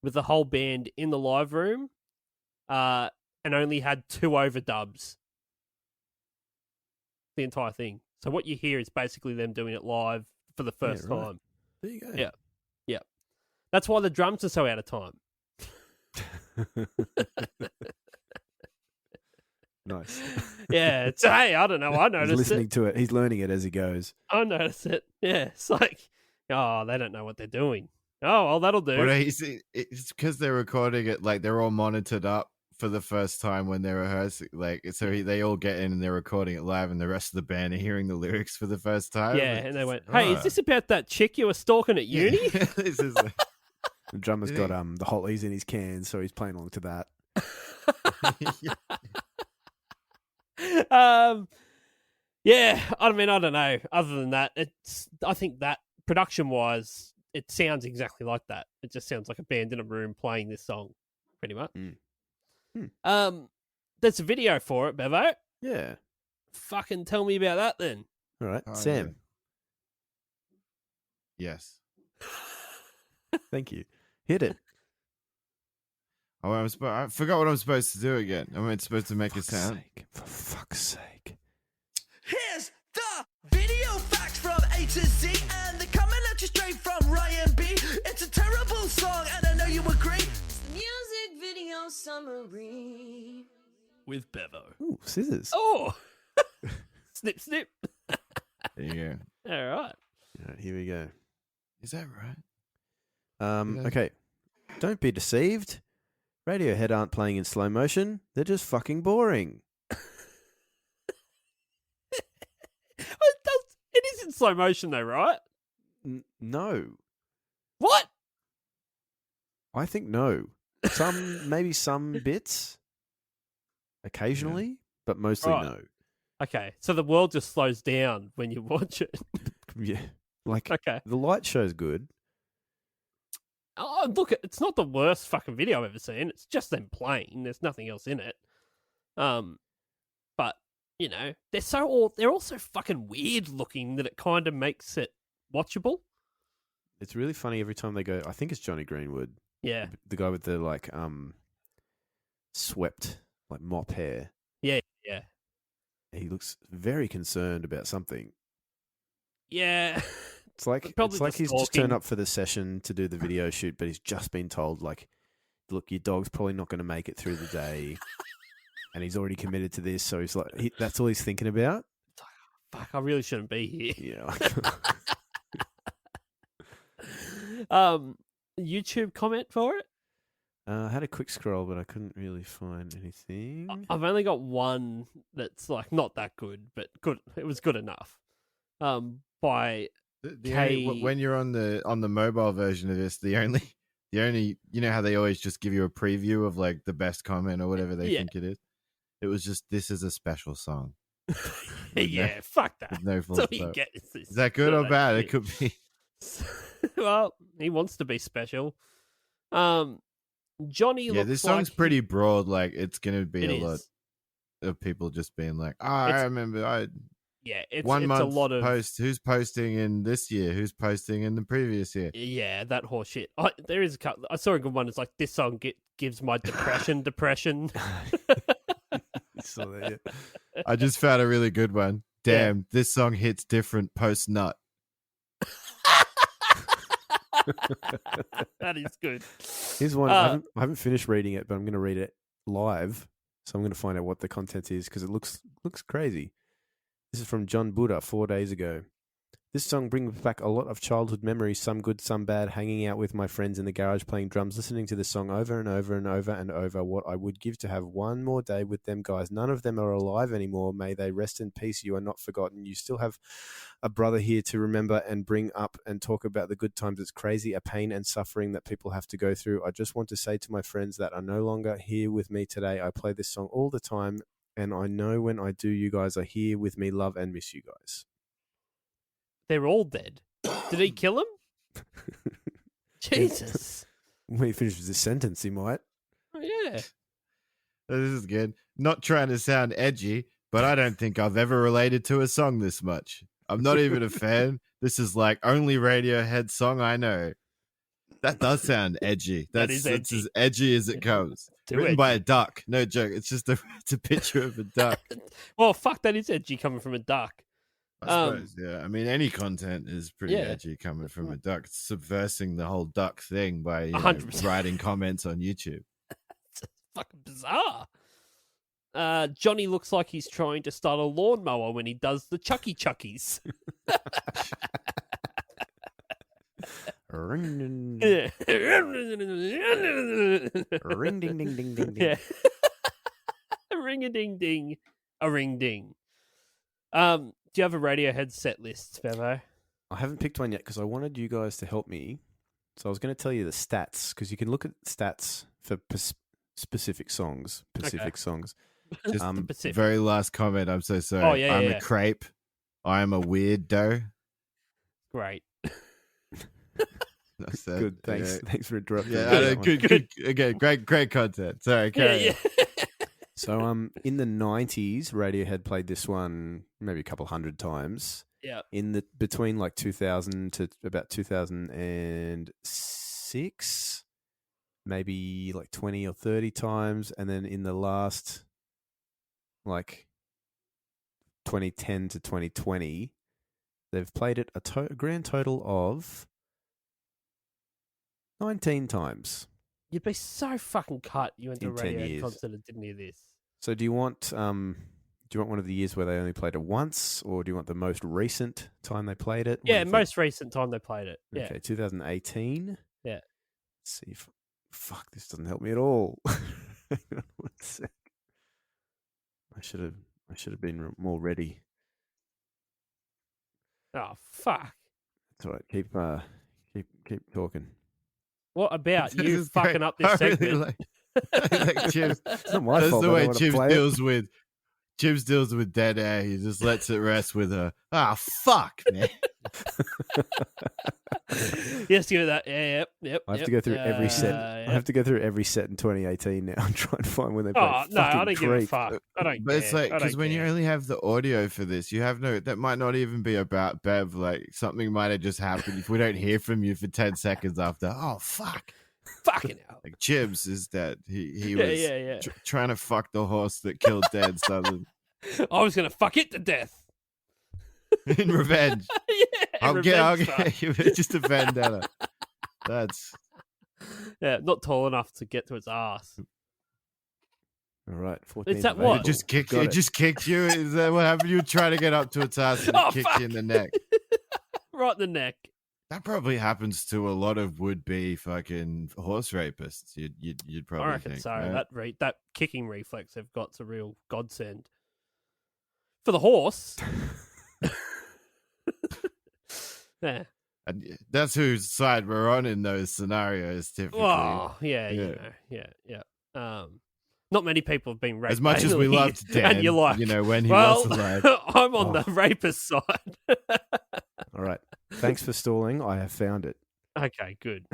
with the whole band in the live room and only had 2 overdubs. The entire thing. So what you hear is basically them doing it live for the first right. time. There you go. Yeah. That's why the drums are so out of time. Nice. Yeah, it's, hey, I don't know. I He's noticed listening it. to it. He's learning it as he goes. I noticed it. Yeah, it's like, oh, they don't know what they're doing. Oh, well, that'll do. What it's because they're recording it, like they're all monitored up for the first time when they're rehearsing. Like, so they all get in and they're recording it live, and the rest of the band are hearing the lyrics for the first time. Yeah, and they went, "Hey, is this about that chick you were stalking at uni?" This is The drummer's got the Hollies in his cans, so he's playing along to that. Yeah, I mean, I don't know. Other than that, I think that production-wise, it sounds exactly like that. It just sounds like a band in a room playing this song, pretty much. There's a video for it, Bevo. Yeah. Fucking tell me about that then. All right, Oh, Sam. Yes. Thank you. Hit it. Oh, I forgot what I'm supposed to do again. I'm supposed to make a sound. For fuck's sake. Here's the video facts from A to Z, and they're coming at you straight from Ryan B. It's a terrible song, and I know you agree. Music video summary with Bevo. Ooh, scissors. Oh! Snip, snip. There you go. All right. All right, here we go. Is that right? Okay. Don't be deceived. Radiohead aren't playing in slow motion. They're just fucking boring. It is in slow motion though, right? No. What? I think no. Maybe some bits. Occasionally, but mostly Right. no. Okay, so the world just slows down when you watch it. Yeah. Like, Okay. the light show's good. Oh, look, it's not the worst fucking video I've ever seen. It's just them playing. There's nothing else in it. But you know, they're all so fucking weird looking that it kind of makes it watchable. It's really funny every time they go. I think it's Johnny Greenwood. Yeah, The guy with the swept mop hair. yeah. He looks very concerned about something. Yeah. It's like Probably he's just stalking. turned up for the session to do the video shoot, but he's just been told, look, your dog's probably not going to make it through the day, and he's already committed to this, so he's like, that's all he's thinking about. Fuck, I really shouldn't be here. Yeah. YouTube comment for it? I had a quick scroll, but I couldn't really find anything. I've only got one that's not that good, but good. It was good enough. By When you're on the mobile version of this, the only you know how they always just give you a preview of the best comment or whatever they think it is. It was just, this is a special song. Yeah, fuck that. With no full That's all you stop. get Is that good or bad? It could be. Well, he wants to be special. Johnny looks This song's like pretty broad. It's going to be It a lot is. of people just being like, I remember, Yeah, it's 1 month a lot of post. Who's posting in this year? Who's posting in the previous year? Yeah, that horse shit. There is a couple. I saw a good one. It's like, this song gives my depression. So there, yeah. I just found a really good one. Damn, this song hits different post nut. That is good. Here's one. I haven't finished reading it, but I'm going to read it live. So I'm going to find out what the content is because it looks crazy. This is from John Buddha 4 days ago. This song brings back a lot of childhood memories, some good, some bad, hanging out with my friends in the garage playing drums, listening to the song over and over and over and over. What I would give to have one more day with them guys. None of them are alive anymore. May they rest in peace. You are not forgotten. You still have a brother here to remember and bring up and talk about the good times. It's crazy, a pain and suffering that people have to go through. I just want to say to my friends that are no longer here with me today, I play this song all the time, and I know when I do, you guys are here with me. Love and miss you guys. They're all dead. Did he kill him? Jesus. When he finishes this sentence, he might. Oh, yeah. This is good. Not trying to sound edgy, but I don't think I've ever related to a song this much. I'm not even a fan. This is only Radiohead song I know. That does sound edgy. That's as edgy as it comes. Written by a duck. No joke. It's just it's a picture of a duck. Well, fuck, that is edgy coming from a duck. I suppose, yeah. I mean, any content is pretty edgy coming from a duck. It's subversing the whole duck thing by 100%. writing comments on YouTube. It's fucking bizarre. Johnny looks like he's trying to start a lawnmower when he does the Chucky Chuckies. Yeah. Ring ding ding ding ding ding. Yeah. Ring a ding ding. A ring ding. Do you have a Radiohead set list, Bevo? I haven't picked one yet because I wanted you guys to help me. So I was going to tell you the stats because you can look at stats for specific songs. Songs. Just Pacific. very last comment. I'm so sorry. Oh, yeah, I'm yeah. a crepe. I'm a weirdo. Great. That's that. Good. Thanks. Yeah. Thanks for interrupting. Yeah, me. I know, good. Again, great content. Sorry, carry on. So in the 90s, Radiohead played this one maybe a couple hundred times. Yeah. In the between like 2000 to about 2006, maybe like 20 or 30 times, and then in the last like 2010 to 2020, they've played it a grand total of 19 times. You'd be so fucking cut. You went to a In 10 Radiohead years. concert and didn't hear this. So do you want one of the years where they only played it once, or do you want the most recent time they played it? Yeah, most recent time they played it. Yeah. Okay, 2018. Yeah. Let's see if fuck, this doesn't help me at all. Hang on 1 sec. I should have been more ready. Oh, fuck. That's all right. Keep talking. What about This you is fucking great. up this I segment? really like Chibs. It's not my That's fault. the I way don't wanna Chibs play it. deals with dead air. He just lets it rest with her. Ah, fuck, man. Yes, give it that. Yeah, yep. I have to go through every set. Yeah. I have to go through every set in 2018 now and try and find when they play. Oh, no, I fucking don't give a Creep. fuck. I don't But care. it's like, I because don't when you care. only have the audio for this, you have that might not even be about Bev. Like, something might have just happened if we don't hear from you for 10 seconds after. Oh, fuck. Fucking hell. Like, Chibs is dead. He Yeah, was yeah. trying to fuck the horse that killed Dan Southern I was going to fuck it to death. in revenge. Yeah, I'll revenge fuck. get you just a vendetta. That's Yeah, not tall enough to get to its ass. All right, 14th Is that of what? it. April. Just kicked. Got It just kicked you. Is that what happened? You were trying to get up to its ass and Oh, it kicked fuck. you in the neck. Right in the neck. That probably happens to a lot of would-be fucking horse rapists. You'd probably I reckon think. so. Right? That kicking reflex they've got's a real godsend. For the horse. Yeah. And that's whose side we're on in those scenarios. Typically, Oh, yeah, Yeah. Not many people have been raped. as much as we anally, loved Dan, and you're like, when he well, was alive. I'm on Oh. the rapist side. All right. Thanks for stalling. I have found it. Okay, good.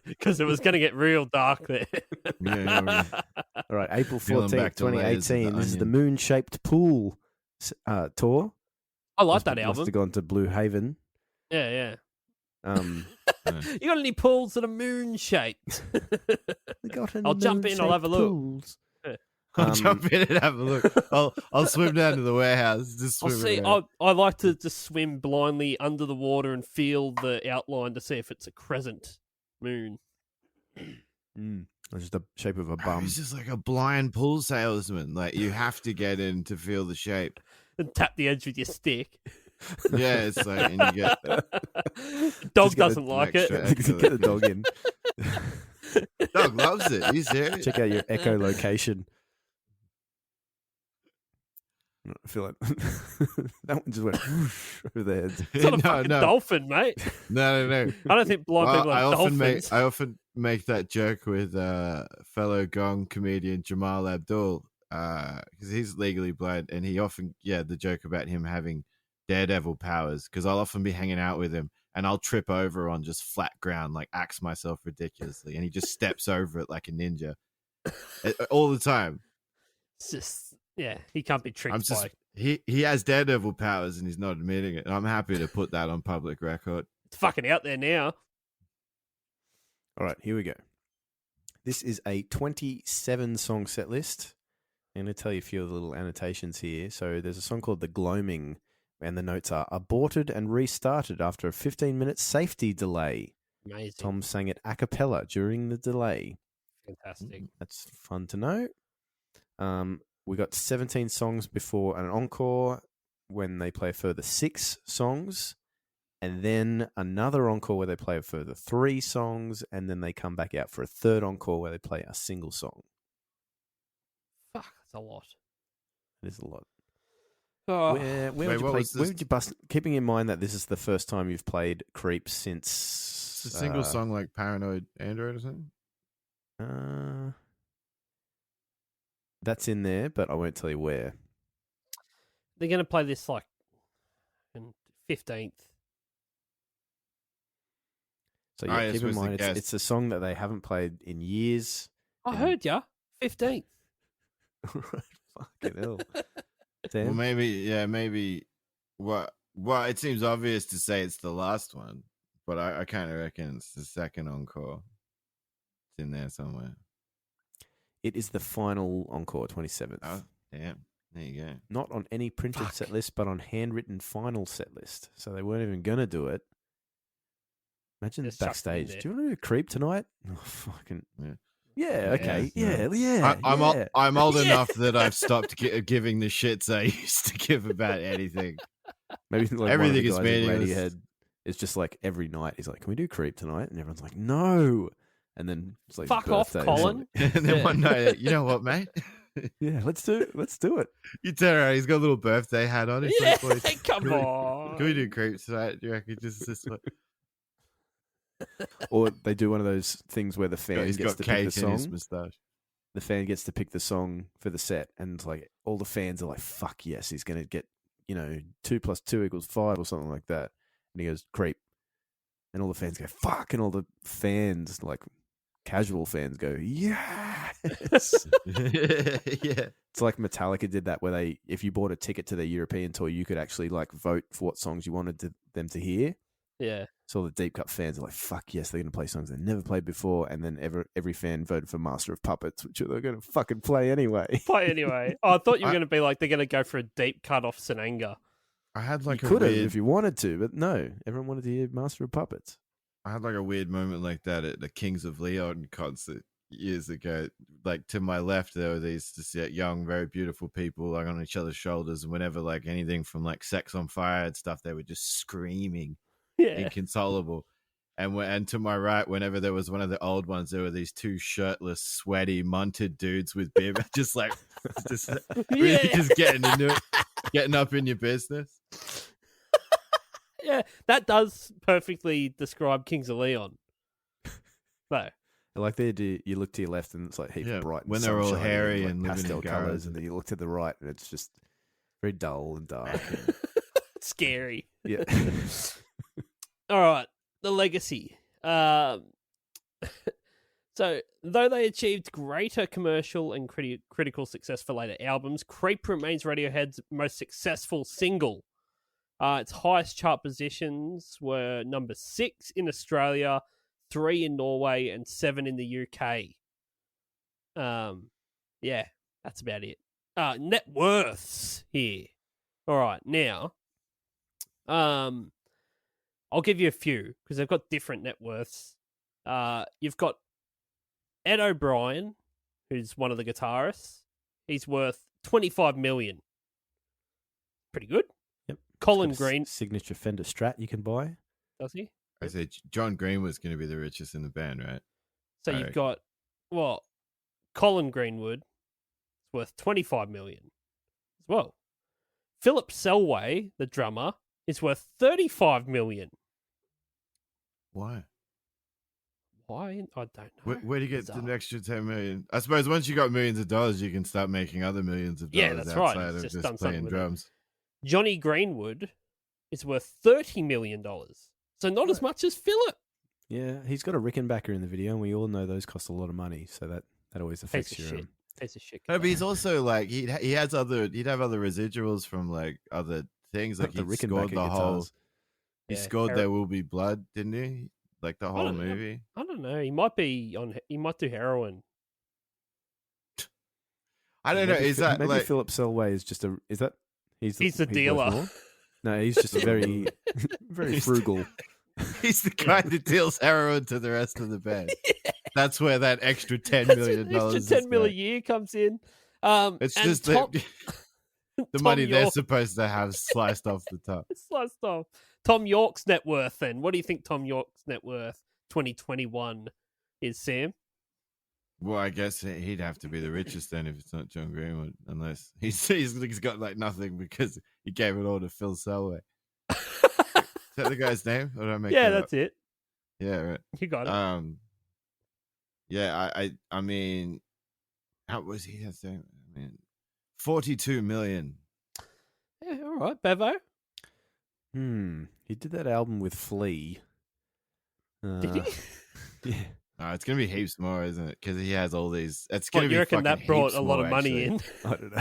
Because it was going to get real dark there. Yeah. All right, April Peeling 14th, back the layers of the 2018. This is the onion. Moon Shaped Pool tour. I like that Must album. have gone to Blue Haven. Yeah. Um, You got any pools that are moon shaped? we got any I'll jump in, I'll have a moon-shaped look. pools. I'll jump in and have a look. I'll swim down to the warehouse. Just I'll swim see. around. I like to just swim blindly under the water and feel the outline to see if it's a crescent moon. It's just the shape of a bum. It's just like a blind pool salesman. Like, you have to get in to feel the shape. And tap the edge with your stick. Yeah, it's like, and you get Dog Just get doesn't like it. extra. Get the dog in. Dog loves it. Are you serious? Check out your echolocation. I feel like that one just went whoosh over their heads. It's not a fucking dolphin, mate. No. I don't think blind people are dolphins. I often make that joke with fellow Gong comedian Jamal Abdul because he's legally blind, and he often the joke about him having daredevil powers, because I'll often be hanging out with him and I'll trip over on just flat ground, like axe myself ridiculously, and he just steps over it like a ninja all the time. It's just, he can't be tricked by. He has daredevil powers and he's not admitting it. And I'm happy to put that on public record. It's fucking out there now. All right, here we go. This is a 27-song set list. I'm going to tell you a few of the little annotations here. So there's a song called The Gloaming, and the notes are aborted and restarted after a 15-minute safety delay. Amazing. Tom sang it a cappella during the delay. Fantastic. That's fun to know. We got 17 songs before an encore when they play a further 6 songs. and then another encore where they play a further 3 songs, and then they come back out for a third encore where they play a single song. Fuck, that's a lot. It is a lot. Oh, Where would you bust? Keeping in mind that this is the first time you've played Creep since It's a single song like Paranoid Android or something. That's in there, but I won't tell you where. they're going to play this like in 15th. So yeah, keep in mind it's a song that they haven't played in years. I heard ya. 15th. Fucking hell. Damn. Well, maybe. Well, it seems obvious to say it's the last one, but I kind of reckon it's the second encore. It's in there somewhere. It is the final encore, 27th. Oh, damn. There you go. Not on any printed set list, but on handwritten final set list. So they weren't even going to do it. Imagine Just backstage. chucked it in Do you want to do Creep tonight? Oh, fucking... Yeah. Yeah, okay. Yeah. I'm old enough that I've stopped giving the shits I used to give about anything. Maybe like everything is meaningless. Radiohead. It's just like every night he's like, "Can we do Creep tonight?" And everyone's like, "No." And then it's like, Fuck off, Colin. And then one night, you know what, mate? Yeah, let's do it. You turn around, he's got a little birthday hat on. He's like, "Boys, come on. Can we do Creep tonight? Do you reckon just this way?" Or they do one of those things where the fan He's gets got to pick the cake in his song. moustache. The fan gets to pick the song for the set, and it's like all the fans are like, "Fuck yes, he's going to get 2 + 2 = 5 or something like that." And he goes, "Creep," and all the fans go, "Fuck," and all the fans, like casual fans, go, "Yes." Yeah. It's like Metallica did that, where if you bought a ticket to their European tour, you could actually like vote for what songs you wanted them to hear. Yeah. So all the deep cut fans are like, "Fuck yes, they're going to play songs they've never played before," and then every fan voted for Master of Puppets, which they're going to fucking play anyway. Oh, I thought you were going to be like, they're going to go for a deep cut off Senanga. I had like you could have if you wanted to, but no, everyone wanted to hear Master of Puppets. I had like a weird moment like that at the Kings of Leon concert years ago. Like to my left, there were these just young, very beautiful people like on each other's shoulders, and whenever like anything from like Sex on Fire and stuff, they were just screaming. Inconsolable. And to my right, whenever there was one of the old ones, there were these 2 shirtless, sweaty, munted dudes with beer, just really just getting into it, getting up in your business. Yeah, that does perfectly describe Kings of Leon. No. I like the idea you look to your left and it's like heap of bright when they're all hairy like and pastel colours, and then you look to the right and it's just very dull and dark. Scary. Yeah. All right, the legacy. So, though they achieved greater commercial and critical success for later albums, Creep remains Radiohead's most successful single. Its highest chart positions were number 6 in Australia, 3 in Norway, and 7 in the UK. Yeah, that's about it. Net worths here. All right, now, I'll give you a few because they've got different net worths. You've got Ed O'Brien, who's one of the guitarists. He's worth 25 million. Pretty good. Yep. Colin Green, signature Fender Strat you can buy. Does he? I said John Green was going to be the richest in the band, right? So you've got Colin Greenwood is worth 25 million as well. Philip Selway, the drummer, is worth 35 million. Why? I don't know. Where do you get the extra 10 million? I suppose once you got millions of dollars, you can start making other millions of dollars outside of just playing drums. Johnny Greenwood is worth $30 million. So not as much as Philip. Yeah, he's got a Rickenbacker in the video, and we all know those cost a lot of money, so that always affects your... Piece of shit. No, but he's also like, he'd have other residuals from like other things. Like he scored the whole... He scored There Will Be Blood, didn't he? Like the whole movie. I don't know. He might do heroin. I don't know. Is that maybe like Philip Selway is just he's the dealer? No, he's just very very frugal. He's the guy that deals heroin to the rest of the band. Yeah. That's where that extra $10 million extra $10 million a year comes in. It's just the money they're supposed to have sliced off the top. Sliced off. Tom York's net worth then. What do you think Tom York's net worth 2021 is, Sam? Well, I guess he'd have to be the richest then if it's not John Greenwood, unless he's got like nothing because he gave it all to Phil Selway. Is that the guy's name? Or did I make Yeah, that that's up? it. Yeah, right. You got it. Yeah, I mean, how was he? I mean, 42 million. Yeah, all right, Bevo. He did that album with Flea. Did he? Yeah. It's gonna be heaps more, isn't it? Because he has all these. It's What, gonna be. you reckon fucking that brought heaps a lot more, of money actually. I don't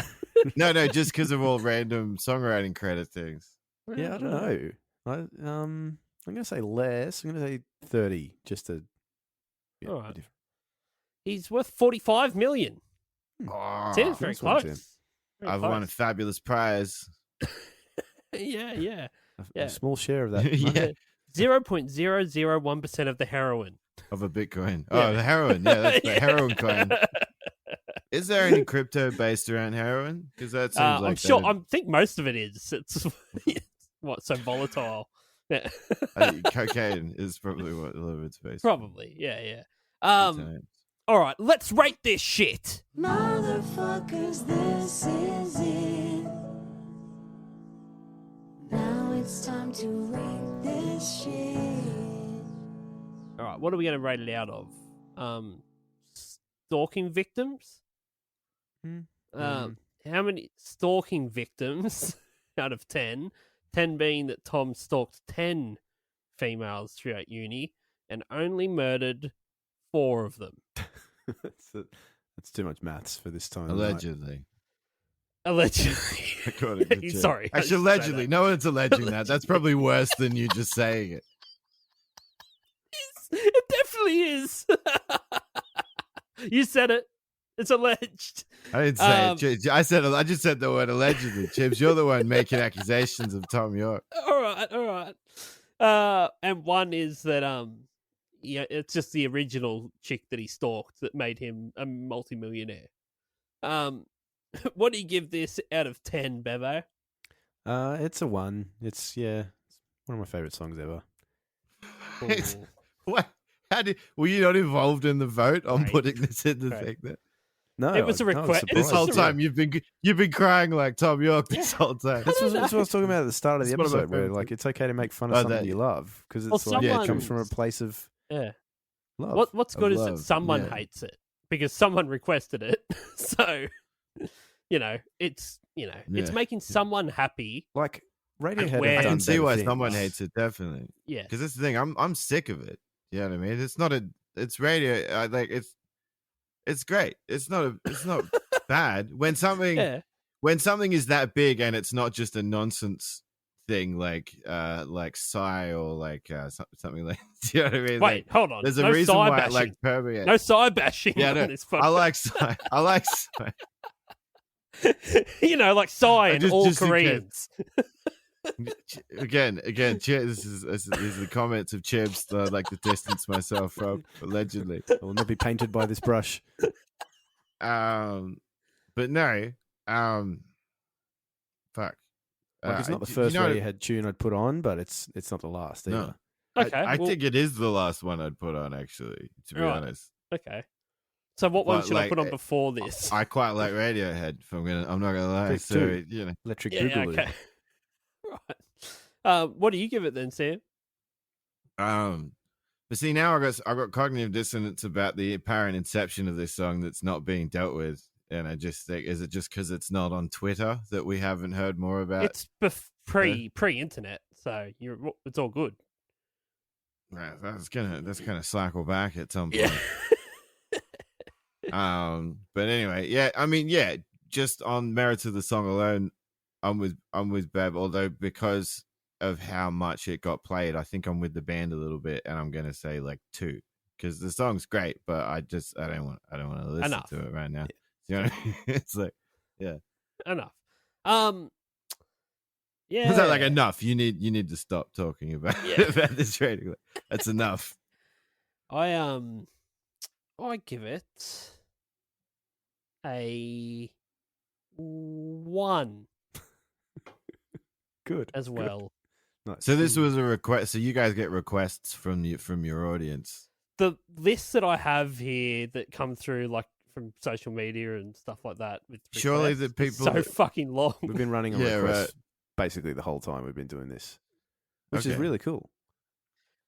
know. No, just because of all random songwriting credit things. Yeah, I don't know. I'm gonna say less. I'm gonna say 30, just to. Yeah, All right. different. He's worth 45 million. Oh, Sam's very nice one, Sam. close. Very I've won a fabulous prize. Yeah. A small share of that. Yeah. money. 0.001% of the heroin. Of a Bitcoin. Yeah. Oh, the heroin. Yeah, that's the Yeah. heroin coin. Is there any crypto based around heroin? Because that seems like I'm sure. that'd- I think most of it is. It's what so volatile. Yeah. cocaine is probably what a lot of it's based. Probably. Yeah. On. All right. Let's rate this shit. Motherfuckers, this is it. Now it's time to rate this shit. All right. What are we going to rate it out of? Stalking victims. How many stalking victims out of 10? 10 being that Tom stalked 10 females throughout uni and only murdered 4 of them. That's too much maths for this time. of night. Allegedly. Allegedly. According to Chip. Sorry. I Actually, should say allegedly. that. No one's alleging that. That's probably worse than you just saying it. It definitely is. You said it. It's alleged. I didn't say it. I just said the word allegedly. Chips, you're the one making accusations of Tom York. All right. And one is that it's just the original chick that he stalked that made him a multimillionaire. What do you give this out of 10, Bevo? It's a 1. It's one of my favorite songs ever. It's- What? Were you not involved in the vote on Right. putting this in the Right. thing? There? No, It was a I was request. surprised. This whole It's a time you've been crying like Tom York this whole time. That's what I was talking about at the start of the It's one of my episode, where favourite like it's okay to make fun of Oh, something that- you love because Well, it's like it comes someone's- from a place of Yeah. love. What's good is that love, someone yeah. hates it because someone requested it. So, it's Yeah. making someone happy. Like Radiohead. where- I have can done see better why things. someone hates it, definitely. Yeah. Because that's the thing. I'm sick of it. You know what I mean? It's not it's radio. It's great. It's not bad when something is that big and it's not just a nonsense thing like Psy or like something like. Do you know what I mean? Wait, hold on. There's a no reason side why bashing. it like permeates. No side bashing Yeah, on no, this I podcast. like Psy. I like Psy. like Psy and all just in case. Koreans. Again, this is the comments of Chibs that I'd like to distance myself from, allegedly. I will not be painted by this brush. But no, fuck. Like it's not the first Radiohead tune I'd put on, but it's not the last either. No. Okay, I well- think it is the last one I'd put on, actually, to be Right. honest. Okay. So what one But, should I like, put on before this? I quite like Radiohead, I'm not gonna lie. Pick So two. you know, Electric Yeah, Boogaloo. okay. Right. What do you give it then, Sam? but see now I got cognitive dissonance about the apparent inception of this song that's not being dealt with, and I just think, is it just because it's not on Twitter that we haven't heard more about? It's pre-internet, so it's all good. Right, that's gonna cycle back at some point. Yeah. But anyway, yeah, I mean, yeah, just on merits of the song alone, I'm with Bev, although because of how much it got played, I think I'm with the band a little bit, and I'm gonna say like 2 because the song's great, but I don't want to listen Enough. to it right now. You know what I mean? It's like, yeah, Enough. Yeah. is that like enough? You need to stop talking about Yeah. about this radio. That's enough. I give it a 1 Good. as well. Nice. So this was a request. So you guys get requests from your audience. The lists that I have here that come through, like from social media and stuff like that, with Surely the requests, people so fucking long. We've been running on Yeah, requests right. basically the whole time we've been doing this, which is Okay. really cool.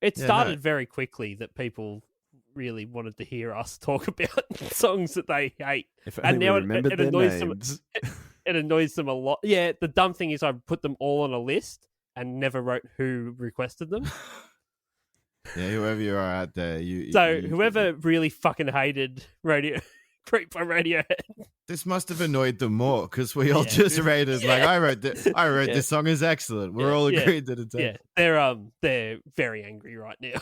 It Yeah, started no. very quickly that people really wanted to hear us talk about songs that they hate. If And only now we it remembered their annoys them. names. It annoys them a lot. Yeah, the dumb thing is I put them all on a list and never wrote who requested them. Yeah, whoever you are out there, Whoever really fucking hated Creep by Radiohead. This must have annoyed them more because we all Yeah. just rated like I wrote this song is excellent. We're all agreed that it's Yeah, excellent. they're very angry right now.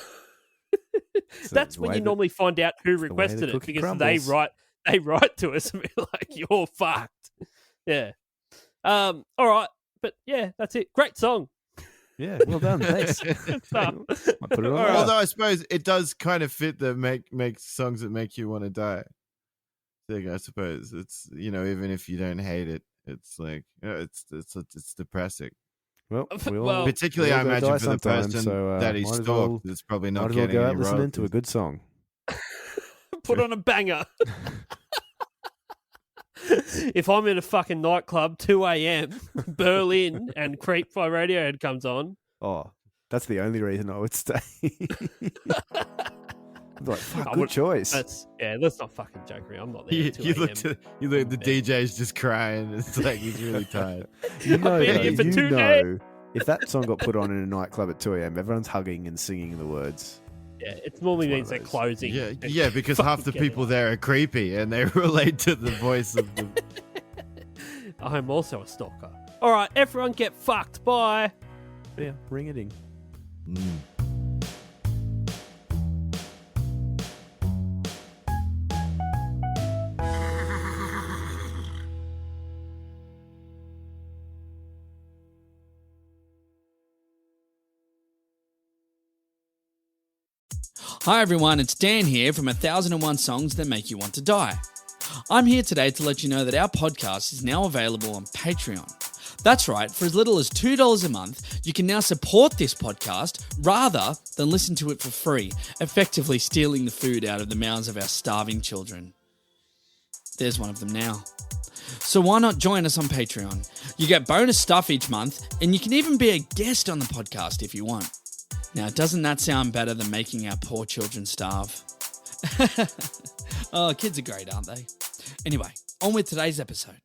It's That's the when way you that- normally find out who the way the requested it cookie because crumbles. they write to us and be like, "You're fucked." Yeah. All right, but yeah, that's it. Great song. Yeah, well done. Thanks. Good stuff. Might put it on All there. right. Although I suppose it does kind of fit the make songs that make you want to die thing. I suppose it's even if you don't hate it, it's like it's depressing. Well, Well, Particularly, we all I gotta imagine die for the sometime, person so, that he might as stalked, well- it's probably not Might as well getting go any out listening to a royalties. good song. Put on a banger. If I'm in a fucking nightclub, 2 a.m., Berlin, and Creep by Radiohead comes on, Oh, that's the only reason I would stay. I'm like, fuck, I good would- choice. let's not fucking joke around. I'm not there. You, at 2 you a.m. look at the DJ's just crying. It's like he's really tired. You know, been though, here for you 2 know, if that song got put on in a nightclub at 2 a.m., everyone's hugging and singing the words. Yeah, it normally It's one means of they're those. closing. Yeah, because half the Fucking get people it. there are creepy and they relate to the voice of the. I'm also a stalker. All right, everyone get fucked. Bye. Yeah, ring it in. Hi everyone, it's Dan here from 1001 Songs That Make You Want to Die. I'm here today to let you know that our podcast is now available on Patreon. That's right, for as little as $2 a month, you can now support this podcast rather than listen to it for free, effectively stealing the food out of the mouths of our starving children. There's one of them now. So why not join us on Patreon? You get bonus stuff each month, and you can even be a guest on the podcast if you want. Now, doesn't that sound better than making our poor children starve? Oh, kids are great, aren't they? Anyway, on with today's episode.